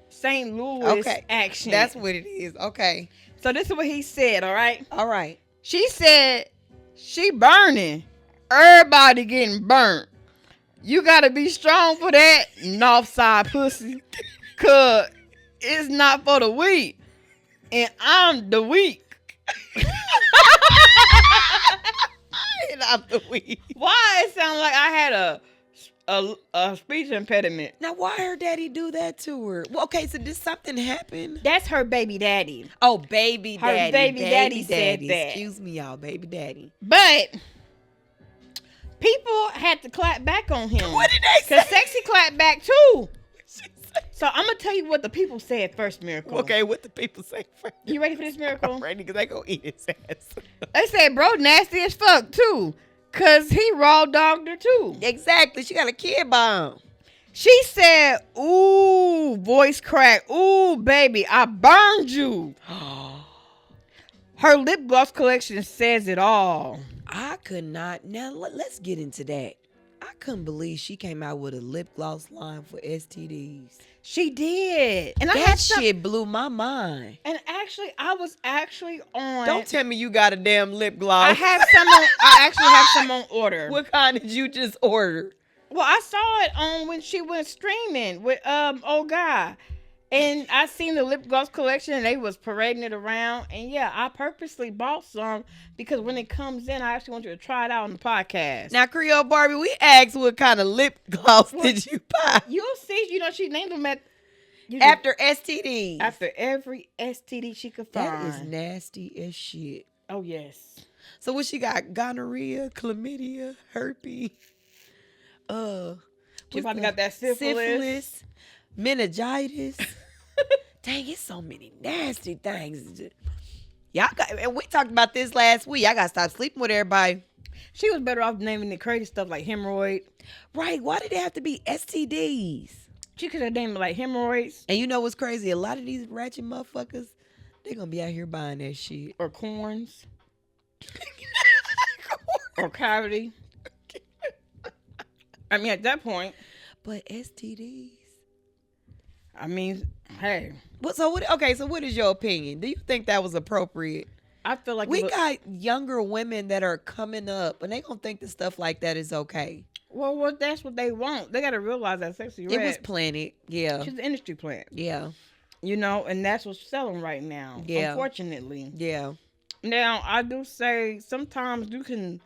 St. Louis accent. That's what it is. Okay. So this is what he said. All right. All right. She said she burning. Everybody getting burnt. You gotta be strong for that North side pussy, cause it's not for the weak, and I'm the weak. And I'm the weak. Why it sound like I had a speech impediment? Now, why her daddy do that to her? Well, okay, so did something happen? That's her baby daddy. Oh, baby Her daddy. baby daddy said that. Excuse me, y'all, baby daddy. But people had to clap back on him. What did they say? Cause Sexy clapped back too. So I'm gonna tell you what the people said first, Miracle. Okay, what the people say first? You ready for this, Miracle? I'm ready, because they gonna eat his ass. They said bro nasty as fuck too, cause he raw dogged her too. Exactly, she got a kid bomb. She said, "Ooh, voice crack. Ooh, baby, I burned you." Her lip gloss collection says it all. I could not. Now, let's get into that. I couldn't believe she came out with a lip gloss line for STDs. She did, and That shit blew my mind. And actually, I was actually on. Don't tell me you got a damn lip gloss. I have some. I actually have some on order. What kind did you just order? Well, I saw it on when she went streaming with old guy, and I seen the lip gloss collection, and they was parading it around. And yeah, I purposely bought some because when it comes in, I actually want you to try it out on the podcast. Now, Creole Barbie, we asked what kind of lip gloss did you buy? You'll see. She named them After STDs. after every STD she could find. That is nasty as shit. Oh yes. So what she got? Gonorrhea, chlamydia, herpes. She probably got that syphilis. meningitis. Dang, it's so many nasty things. Y'all got, and we talked about this last week. Y'all got to stop sleeping with everybody. She was better off naming the crazy stuff like hemorrhoid. Right. Why did it have to be STDs? She could have named it like hemorrhoids. And you know what's crazy? A lot of these ratchet motherfuckers, they going to be out here buying that shit. Or corns. Or cavity. I mean, at that point. But STDs. I mean, hey. So what is your opinion? Do you think that was appropriate? I feel like we got younger women that are coming up, and they gonna think that stuff like that is okay. Well, that's what they want. They gotta realize that Sexy Red. It was planted, yeah. She's an industry plant, yeah. And that's what's selling right now. Yeah. Unfortunately, yeah. Now I do say sometimes you can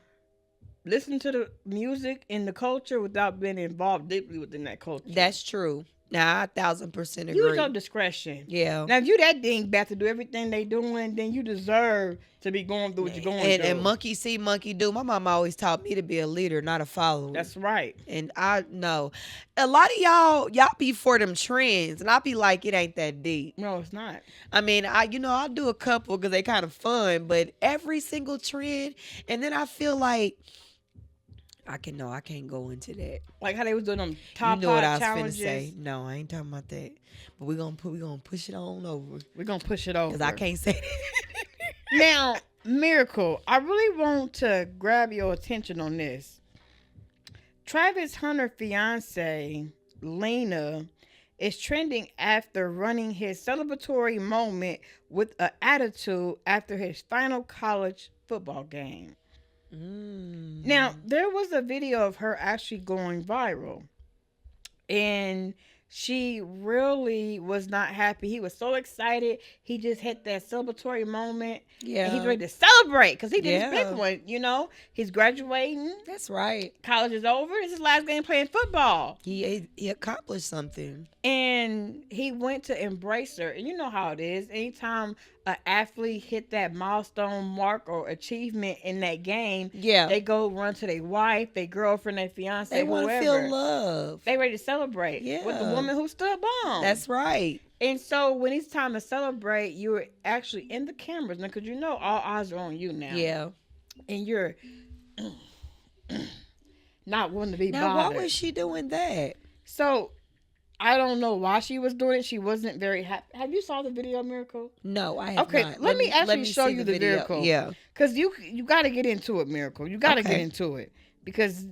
listen to the music and the culture without being involved deeply within that culture. That's true. Now, I 1,000% agree. Use your discretion. Yeah. Now, if you that dingbat to do everything they doing, then you deserve to be going through what you're going through. And monkey see, monkey do. My mama always taught me to be a leader, not a follower. That's right. And I know. A lot of y'all be for them trends, and I'll be like, it ain't that deep. No, it's not. I mean, I'll do a couple because they kind of fun, but every single trend, and then I feel like, I can't go into that. Like how they was doing them top you know what I was challenges. Finna say. No, I ain't talking about that. But we gonna push it on over. We're gonna push it over because I can't say that. Now, Miracle, I really want to grab your attention on this. Travis Hunter's fiance Lena is trending after running his celebratory moment with an attitude after his final college football game. Now, there was a video of her actually going viral. And she really was not happy. He was so excited. He just hit that celebratory moment. Yeah. And he's ready to celebrate because he did his Yeah. big one. You know, he's graduating. That's right. College is over. It's his last game playing football. He accomplished something. And he went to embrace her. And you know how it is. Anytime an athlete hit that milestone mark or achievement in that game, Yeah. they go run to their wife, their girlfriend, their fiance, They want to whoever. feel love. They ready to celebrate with the Yeah. woman who stood by 'em. That's right. And so when it's time to celebrate, you're actually in the cameras now because you know all eyes are on you now. Yeah. And you're not wanting to be Now, bothered. why was she doing that? So I don't know why she was doing it. She wasn't very happy. Have you saw the video, Miracle? No, I have Okay, not. let me actually show see you the video. Miracle. Yeah. Because you got to get into it, Miracle. You got to get Okay. into it because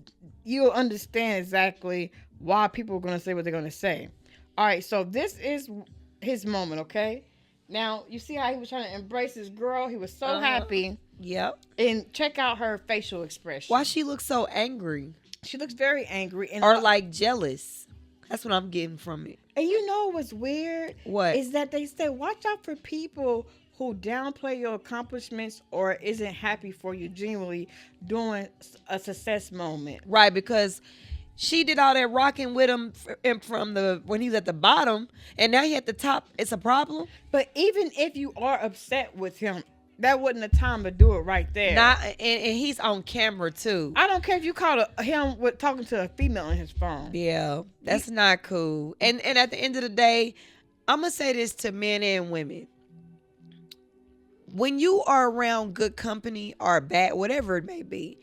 you'll understand exactly why people are going to say what they're going to say. All right, so this is his moment, okay? Now, you see how he was trying to embrace his girl? He was so happy. Yep. And check out her facial expression. Why she looks so angry She looks very angry. And or like jealous? That's what I'm getting from it. And you know what's weird? What? Is that they say, watch out for people who downplay your accomplishments or isn't happy for you genuinely during a success moment. Right, because she did all that rocking with him from the when he was at the bottom, and now he at the top. It's a problem. But even if you are upset with him, that wasn't the time to do it right there. Not, and he's on camera too. I don't care if you caught him with talking to a female on his phone. Yeah, that's not cool. And at the end of the day, I'm gonna say this to men and women: when you are around good company or bad, whatever it may be,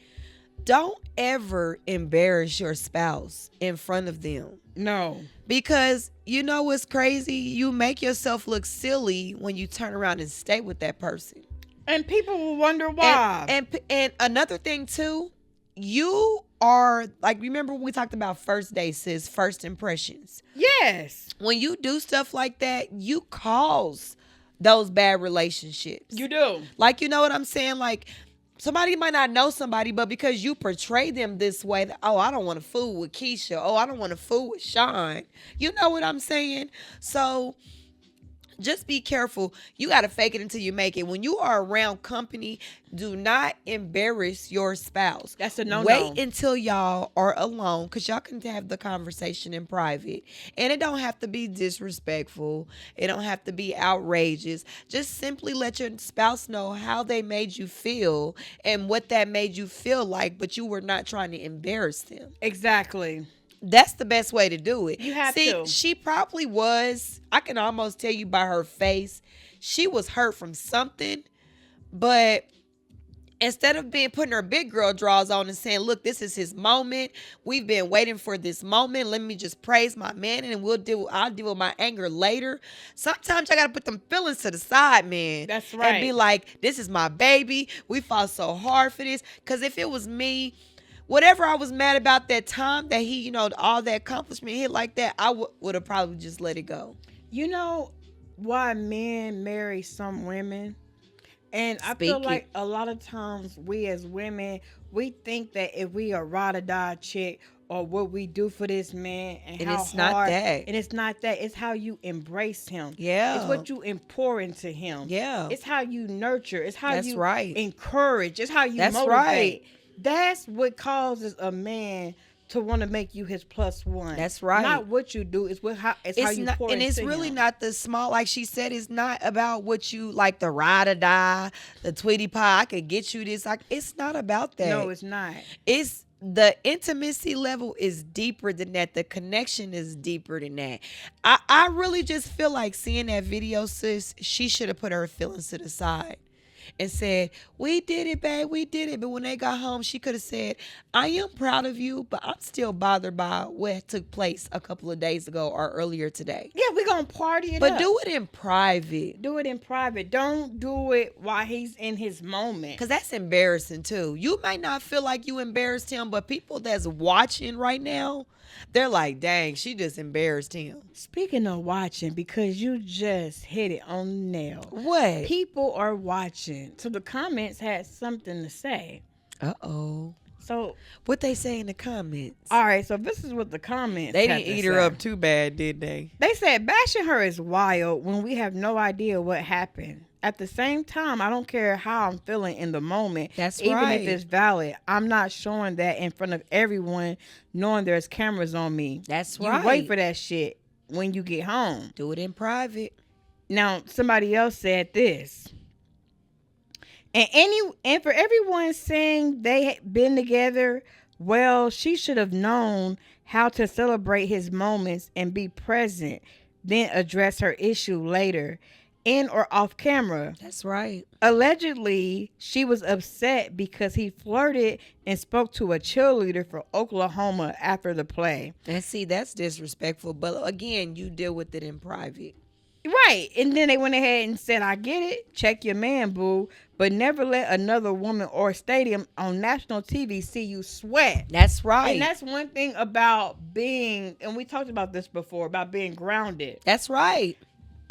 don't ever embarrass your spouse in front of them. No. Because you know what's crazy? You make yourself look silly when you turn around and stay with that person. And people will wonder why. And another thing too, you are like, remember when we talked about first dates, sis, first impressions. Yes. When you do stuff like that, you cause those bad relationships. You do. Like, you know what I'm saying? Like, somebody might not know somebody, but because you portray them this way, that, oh, I don't want to fool with Keisha. Oh, I don't want to fool with Sean. You know what I'm saying? So just be careful. You got to fake it until you make it. When you are around company, do not embarrass your spouse. That's a no-no. Wait until y'all are alone, because y'all can have the conversation in private. And it don't have to be disrespectful. It don't have to be outrageous. Just simply let your spouse know how they made you feel and what that made you feel like, but you were not trying to embarrass them. Exactly. That's the best way to do it. You have See, to. she probably was, I can almost tell you by her face, she was hurt from something, but instead of putting her big girl draws on and saying, look, this is his moment. We've been waiting for this moment. Let me just praise my man and I'll deal with my anger later. Sometimes I gotta put them feelings to the side, man. That's right. And be like, this is my baby. We fought so hard for this. Because if it was me, whatever I was mad about that time that he, all that accomplishment hit like that, I would have probably just let it go. You know why men marry some women? And I feel Speak like it. a lot of times we as women, we think that if we are ride or die chick or what we do for this man and how it's not hard, that. and it's not that. It's how you embrace him. Yeah. It's what you pour into him. Yeah. It's how you nurture. It's how That's you right. encourage. It's how you That's motivate. right. That's what causes a man to want to make you his plus one. That's right. Not what you do. It's how you not, pour and it's into really him. not the small, like she said, it's not about what you like, the ride or die, the Tweety Pie, I could get you this. Like, it's not about that. No, it's not. It's the intimacy level is deeper than that. The connection is deeper than that. I really just feel like seeing that video, sis, she should have put her feelings to the side and said, we did it, babe, we did it. But when they got home, she could have said, I am proud of you, but I'm still bothered by what took place a couple of days ago or earlier today. Yeah, we're going to party it But up. do it in private. Do it in private. Don't do it while he's in his moment. Because that's embarrassing too. You might not feel like you embarrassed him, but people that's watching right now, they're like, dang, she just embarrassed him. Speaking of watching, because you just hit it on the nail. What? People are watching. So the comments had something to say. Uh-oh. So What they say in the comments? all right, so this is what the comments They had didn't to eat her say. up too bad, did they? They said bashing her is wild when we have no idea what happened. At the same time, I don't care how I'm feeling in the moment. That's even right. if it's valid. I'm not showing that in front of everyone, knowing there's cameras on me. That's You right. wait for that shit when you get home. Do it in private. Now, somebody else said this. And for everyone saying they had been together, well, she should have known how to celebrate his moments and be present, then address her issue later, in or off camera. That's right. Allegedly, she was upset because he flirted and spoke to a cheerleader for Oklahoma after the play. And see, that's disrespectful. But again, you deal with it in private. Right. And then they went ahead and said, I get it. Check your man, boo. But never let another woman or stadium on national TV see you sweat. That's right. And that's one thing about being, and we talked about this before, about being grounded. That's right.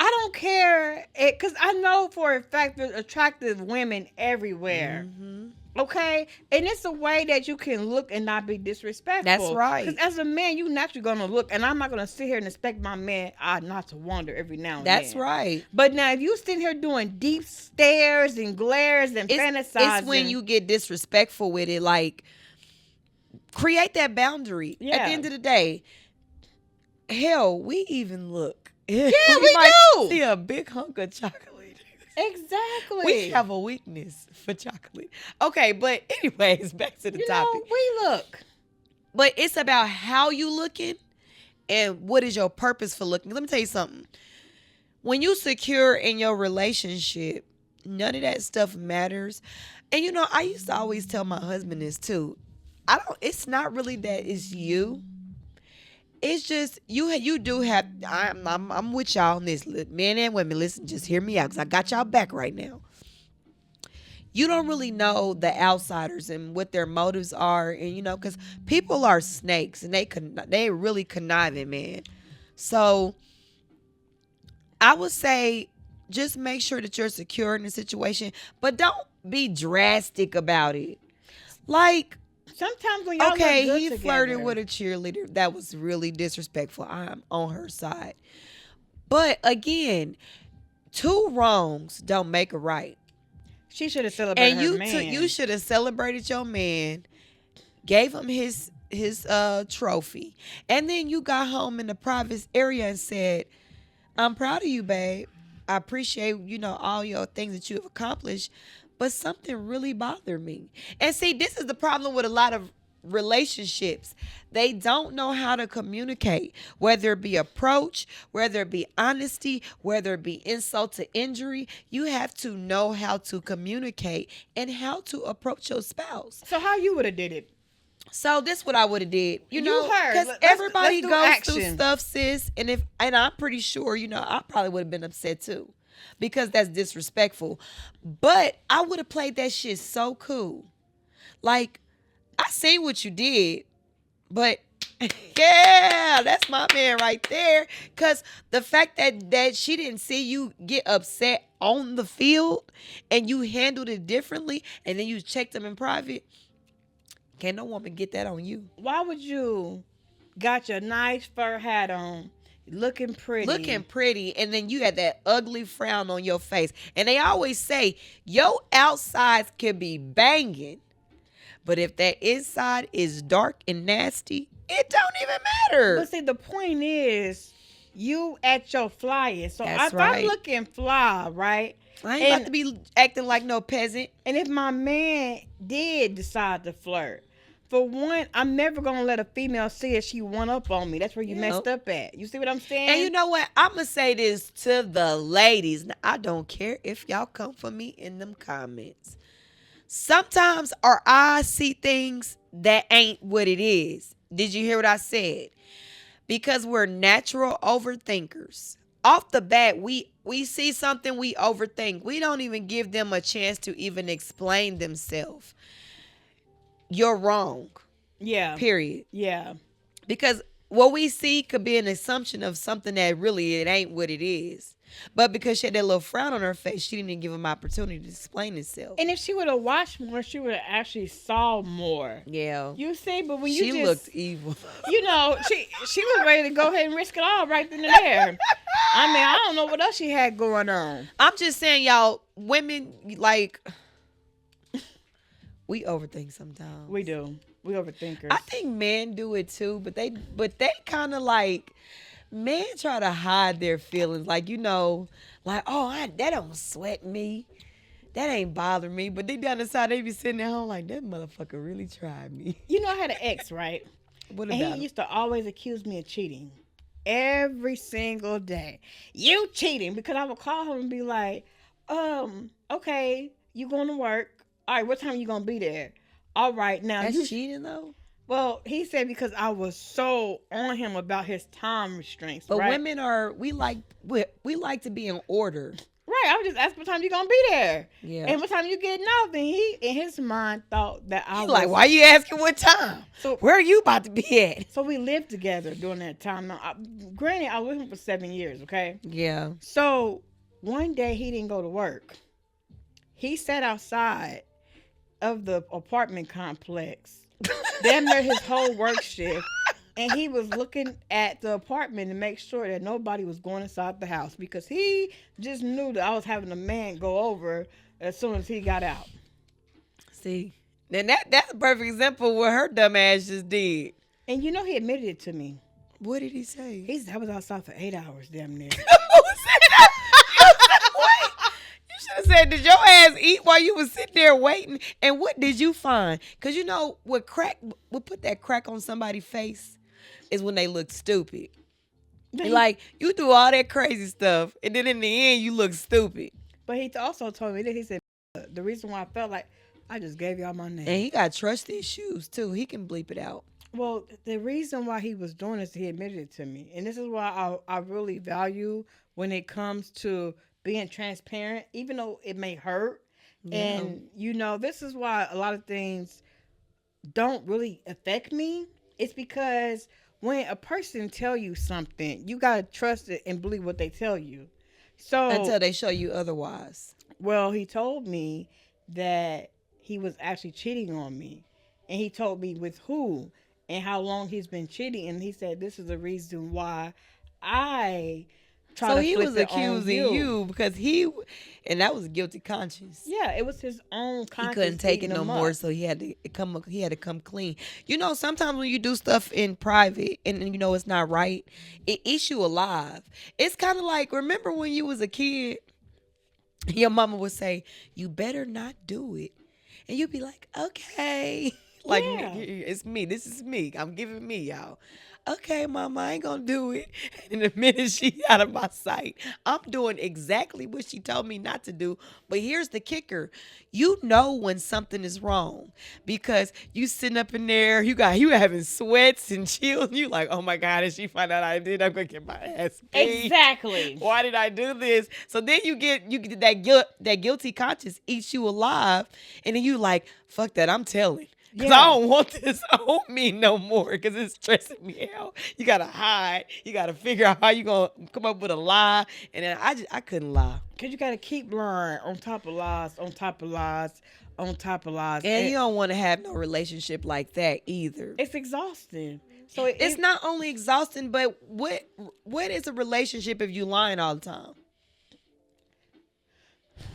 I don't care, because I know for a fact there's attractive women everywhere. Mm-hmm. Okay? And it's a way that you can look and not be disrespectful. That's right. Because as a man, you naturally going to look, and I'm not going to sit here and expect my man not to wander every now and That's then. right. But now, if you sitting here doing deep stares and glares and fantasizing. It's when you get disrespectful with it. Like, create that boundary. Yeah. At the end of the day, hell, we even look. Yeah, we we might do. see a big hunk of chocolate. Exactly. We have a weakness for chocolate. Okay, but anyways, back to the topic. We look. But it's about how you looking and what is your purpose for looking. Let me tell you something. When you secure in your relationship, none of that stuff matters. And you know, I used to always tell my husband this too. It's not really that it's you. It's just you do have. I'm with y'all on this, men and women. Listen, just hear me out, because I got y'all back right now. You don't really know the outsiders and what their motives are, and you know, because people are snakes and they really conniving, man. So I would say just make sure that you're secure in the situation, but don't be drastic about it. Like, Sometimes when y'all okay, look good he together, flirted with a cheerleader. That was really disrespectful. I'm on her side. But again, two wrongs don't make a right. she should have celebrated And her you man. you should have celebrated your man, gave him his trophy, and then you got home in the private area and said, "I'm proud of you, babe. I appreciate all your things that you have accomplished, but something really bothered me." And see, this is the problem with a lot of relationships. They don't know how to communicate, whether it be approach, whether it be honesty, whether it be insult to injury. You have to know how to communicate and how to approach your spouse. So how you would have did it? So this what I would have did, You know, heard. because Let's everybody do goes through action. stuff, sis. And I'm pretty sure, I probably would have been upset too, because that's disrespectful. But I would have played that shit so cool. Like, I seen what you did, but yeah, that's my man right there. Because the fact that she didn't see you get upset on the field and you handled it differently, and then you checked them in private, can't no woman get that on you. Why would you got your nice fur hat on, looking pretty, and then you had that ugly frown on your face. And they always say your outsides can be banging, but if that inside is dark and nasty, it don't even matter. But see, the point is, you at your flyest. So That's if right. I'm looking fly, right? I ain't about to be acting like no peasant. And if my man did decide to flirt, for one, I'm never gonna let a female see it. She one up on me. That's where you messed up at. You see what I'm saying? And you know what? I'm going to say this to the ladies. Now, I don't care if y'all come for me in them comments. Sometimes our eyes see things that ain't what it is. Did you hear what I said? Because we're natural overthinkers. Off the bat, we see something, we overthink. We don't even give them a chance to even explain themselves. You're wrong. Yeah. Period. Yeah. Because what we see could be an assumption of something that really it ain't what it is. But because she had that little frown on her face, she didn't even give him opportunity to explain himself. And if she would have watched more, she would have actually saw more. Yeah. You see, but when She you just looked evil. you know, she was ready to go ahead and risk it all right then and there. I mean, I don't know what else she had going on. I'm just saying, y'all, women, like, we overthink sometimes. We do. We overthinkers. I think men do it too, but they kind of like, men try to hide their feelings. Like, like, oh, that don't sweat me. That ain't bother me. But deep down inside, they be sitting at home like, that motherfucker really tried me. You know, I had an ex, right? What And about he him? used to always accuse me of cheating. Every single day. You cheating. Because I would call him and be like, okay, you going to work. All right, what time you going to be there? All right, now That's you cheating, though? Well, he said because I was so on him about his time restraints. But right? women are, we like to be in order. Right, I was just asking what time you gonna be there. Yeah. And what time you getting off. And he, in his mind, thought that I He was like, why you asking what time? So Where are you about to be at? So we lived together during that time. Now, granted, I was with him for 7 years, okay? Yeah. So one day he didn't go to work. He sat outside of the apartment complex, damn near his whole work shift, and he was looking at the apartment to make sure that nobody was going inside the house because he just knew that I was having a man go over as soon as he got out. See, then that's a perfect example of what her dumb ass just did. And you know, he admitted it to me. What did he say? He said I was outside for 8 hours, damn near. What? You should have said, did your ass eat while you was sitting there waiting? And what did you find? Because you know, what put that crack on somebody's face is when they look stupid. Like, you do all that crazy stuff, and then in the end, you look stupid. But he also told me that he said, the reason why I felt like I just gave y'all my name. And he got trust issues, too. He can bleep it out. Well, the reason why he was doing this, he admitted it to me. And this is why I really value when it comes to being transparent, even though it may hurt. Yeah. And, you know, this is why a lot of things don't really affect me. It's because when a person tell you something, you got to trust it and believe what they tell you. So until they show you otherwise. Well, he told me that he was actually cheating on me. And he told me with who and how long he's been cheating. And he said, this is the reason why I try to flip it on you. So he was accusing you because and that was guilty conscience. Yeah, it was his own conscience. He couldn't take it no more, so he had to come clean. You know, sometimes when you do stuff in private and you know it's not right, it eats you alive. It's kind of like, remember when you was a kid, your mama would say, you better not do it. And you'd be like, okay. Like, yeah. It's me. This is me. I'm giving me, y'all. Okay, mama, I ain't gonna do it. And the minute she's out of my sight, I'm doing exactly what she told me not to do. But here's the kicker. You know when something is wrong because you sitting up in there, you having sweats and chills. You like, oh my God, if she find out I did, I'm gonna get my ass beat. Exactly. Why did I do this? So then you get that guilty conscience eats you alive, and then you like, fuck that, I'm telling. Because I don't want this on me no more because it's stressing me out. You got to hide. You got to figure out how you going to come up with a lie. And then I couldn't lie. Because you got to keep lying on top of lies, on top of lies, on top of lies. And you don't want to have no relationship like that either. It's exhausting. So it's not only exhausting, but what is a relationship if you lying all the time?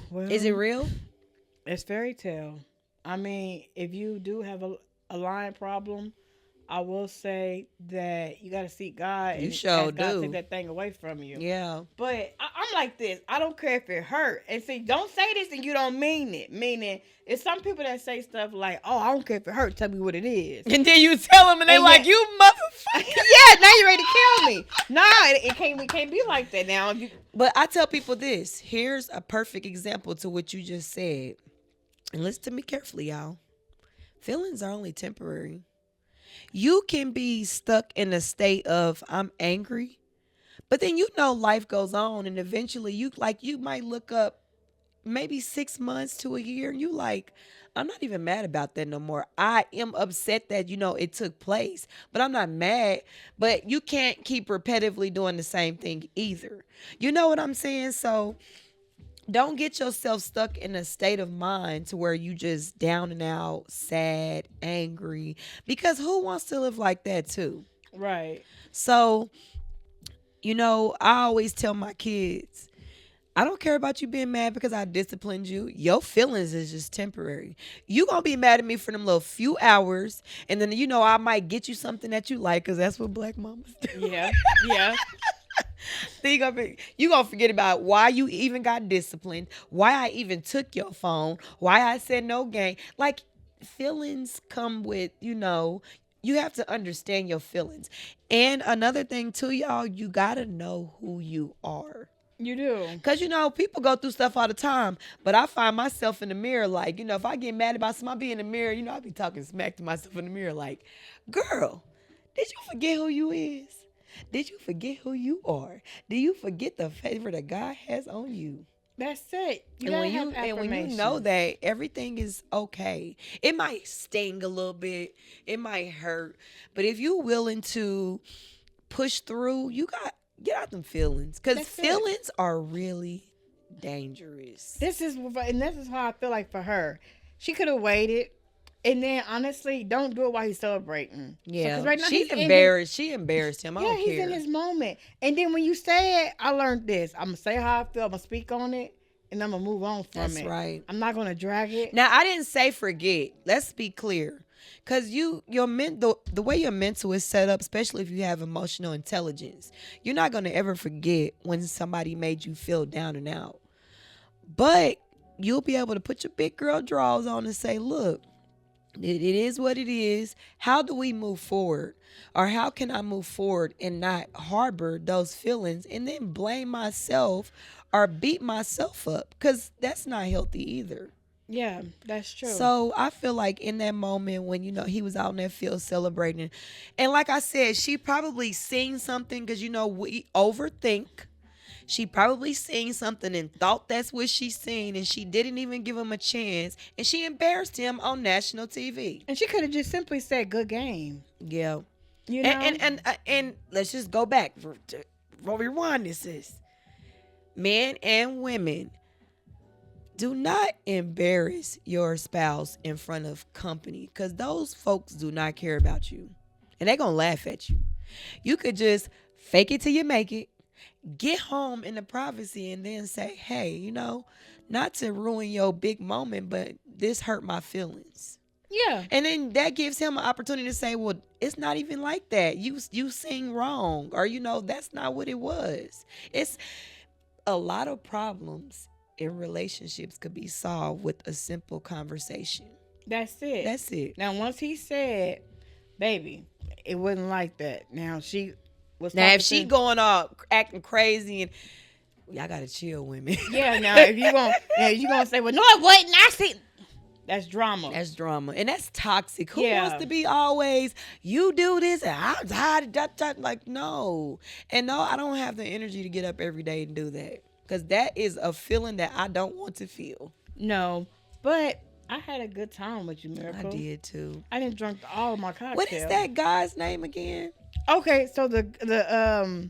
Well, is it real? It's fairy tale. I mean, if you do have a lying problem, I will say that you got to seek God. You sure God do. Take that thing away from you. Yeah. But I'm like this. I don't care if it hurt. And see, don't say this and you don't mean it. Meaning, it's some people that say stuff like, oh, I don't care if it hurt. Tell me what it is. And then you tell them and they like, you motherfucker. Yeah, now you're ready to kill me. Nah, it can't be like that now. But I tell people this. Here's a perfect example to what you just said. And listen to me carefully, y'all. Feelings are only temporary. You can be stuck in a state of I'm angry, but then you know life goes on, and eventually you might look up maybe 6 months to a year, and you like, I'm not even mad about that no more. I am upset that, it took place, but I'm not mad. But you can't keep repetitively doing the same thing either. You know what I'm saying? So don't get yourself stuck in a state of mind to where you just down and out, sad, angry, because who wants to live like that too? Right. So, I always tell my kids, I don't care about you being mad because I disciplined you. Your feelings is just temporary. You gonna be mad at me for them little few hours, and then I might get you something that you like, because that's what black mamas do. Yeah. Yeah. Then you gonna forget about why you even got disciplined, why I even took your phone, why I said no game. Like, feelings come with, you have to understand your feelings. And another thing too, y'all, you gotta know who you are. You do. Because, people go through stuff all the time. But I find myself in the mirror, like, if I get mad about something, I be in the mirror, I be talking smack to myself in the mirror, like, girl, did you forget who you is? Did you forget who you are? Do you forget the favor that God has on you? That's it. You And gotta when have you and when you affirmations. know that, everything is okay. It might sting a little bit. It might hurt. But if you're willing to push through, you got get out them feelings. Because That's it. feelings are really dangerous. This is how I feel like for her. She could have waited, and then honestly, don't do it while he's celebrating. Yeah. 'Cause right now She's he's in his- embarrassed. She embarrassed him. I Yeah, don't he's care. in his moment. And then when you say it, I learned this. I'm gonna say how I feel. I'm gonna speak on it, and I'm gonna move on from That's it. right. I'm not gonna drag it. Now, I didn't say forget. Let's be clear. Because the way your mental is set up, especially if you have emotional intelligence, you're not going to ever forget when somebody made you feel down and out. But you'll be able to put your big girl drawers on and say, look, it is what it is. How do we move forward? Or how can I move forward and not harbor those feelings and then blame myself or beat myself up? Because that's not healthy either. Yeah, that's true. So I feel like in that moment when, he was out in that field celebrating, and like I said, she probably seen something, because, we overthink. She probably seen something and thought that's what she seen, and she didn't even give him a chance, and she embarrassed him on national TV. And she could have just simply said, "Good game." Yeah. You know. And let's just go back. We'll rewind this. Men and women, do not embarrass your spouse in front of company, because those folks do not care about you. And they're going to laugh at you. You could just fake it till you make it, get home in the privacy, and then say, hey, not to ruin your big moment, but this hurt my feelings. Yeah. And then that gives him an opportunity to say, well, it's not even like that. You sing wrong. Or, that's not what it was. It's a lot of problems in relationships could be solved with a simple conversation. That's it. That's it. Now, once he said, "Baby, it wasn't like that." Now she was. Now, if she going off acting crazy, and y'all gotta chill, women. Yeah. Now, if you gonna say, "Well, no, it wasn't," I see. That's drama. That's drama, and that's toxic. Who Yeah. wants to be always, you do this and I'm tired of that? Like, no. And no, I don't have the energy to get up every day and do that, because that is a feeling that I don't want to feel. No, but I had a good time with you, Miracle. I did too. I didn't drink all of my cocktail. What is that guy's name again? Okay, so the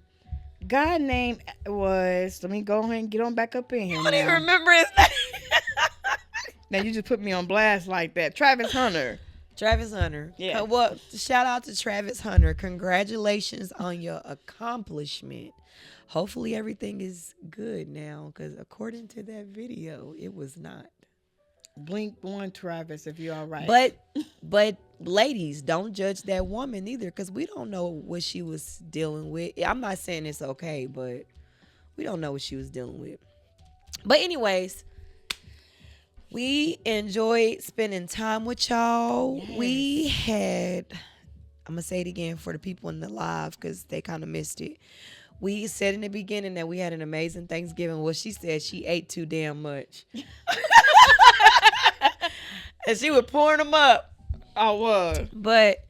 guy name was. Let me go ahead and get on back up in here. I don't even now. remember his name. Now you just put me on blast like that. Travis Hunter. Travis Hunter. Yeah. Well, shout out to Travis Hunter. Congratulations on your accomplishment. Hopefully everything is good now, because according to that video, it was not. Blink one, Travis, if you're all right. But ladies, don't judge that woman either, because we don't know what she was dealing with. I'm not saying it's okay, but we don't know what she was dealing with. But anyways, we enjoyed spending time with y'all. Yes. We had, I'm going to say it again for the people in the live, because they kind of missed it. We said in the beginning that we had an amazing Thanksgiving. Well, she said she ate too damn much. And she was pouring them up. I was. But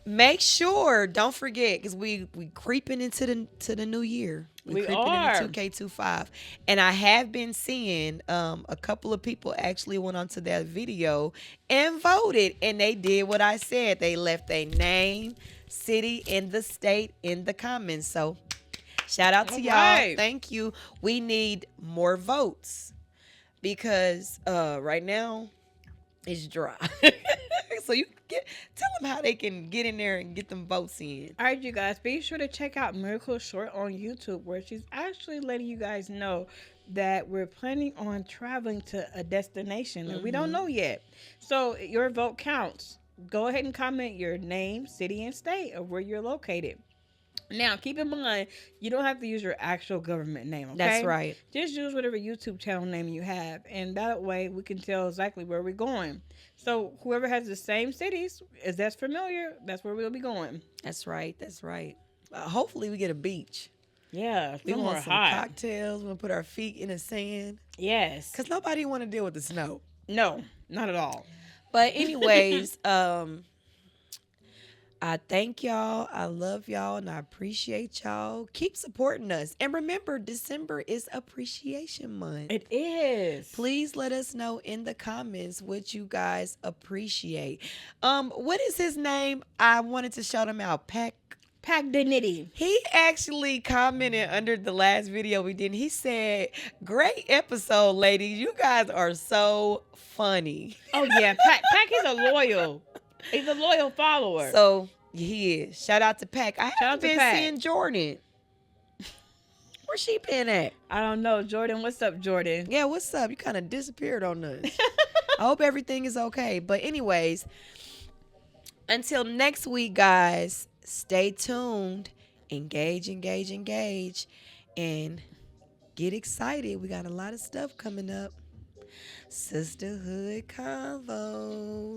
make sure, don't forget, because we creeping into the new year. We creeping are. into 2K25. And I have been seeing a couple of people actually went onto that video and voted. And they did what I said. They left their name, city, and the state in the comments. So shout out to All y'all. right. Thank you. We need more votes because right now it's dry. So you tell them how they can get in there and get them votes in. All right, you guys, be sure to check out Miracle Short on YouTube, where she's actually letting you guys know that we're planning on traveling to a destination that we don't know yet. So your vote counts. Go ahead and comment your name, city, and state of where you're located. Now, keep in mind, you don't have to use your actual government name, okay? That's right. Just use whatever YouTube channel name you have, and that way we can tell exactly where we're going. So whoever has the same cities, as that's familiar, that's where we'll be going. That's right. That's right. Hopefully we get a beach. Yeah, We somewhere want some hot. cocktails. We'll put our feet in the sand. Yes. Because nobody want to deal with the snow. No, not at all. But anyways, I thank y'all. I love y'all and I appreciate y'all. Keep supporting us. And remember, December is Appreciation Month. It is. Please let us know in the comments what you guys appreciate. What is his name? I wanted to shout him out. Pack Dignity. He actually commented under the last video we did. He said, "Great episode, ladies. You guys are so funny." Oh yeah, Pack is a loyal. He's a loyal follower. So he is. Shout out to Pack. I out haven't to been Pack. seeing Jordan. Where's she been at? I don't know, Jordan. What's up, Jordan? Yeah, what's up? You kind of disappeared on us. I hope everything is okay. But anyways, until next week, guys, stay tuned. Engage, and get excited. We got a lot of stuff coming up. Sisterhood Convos.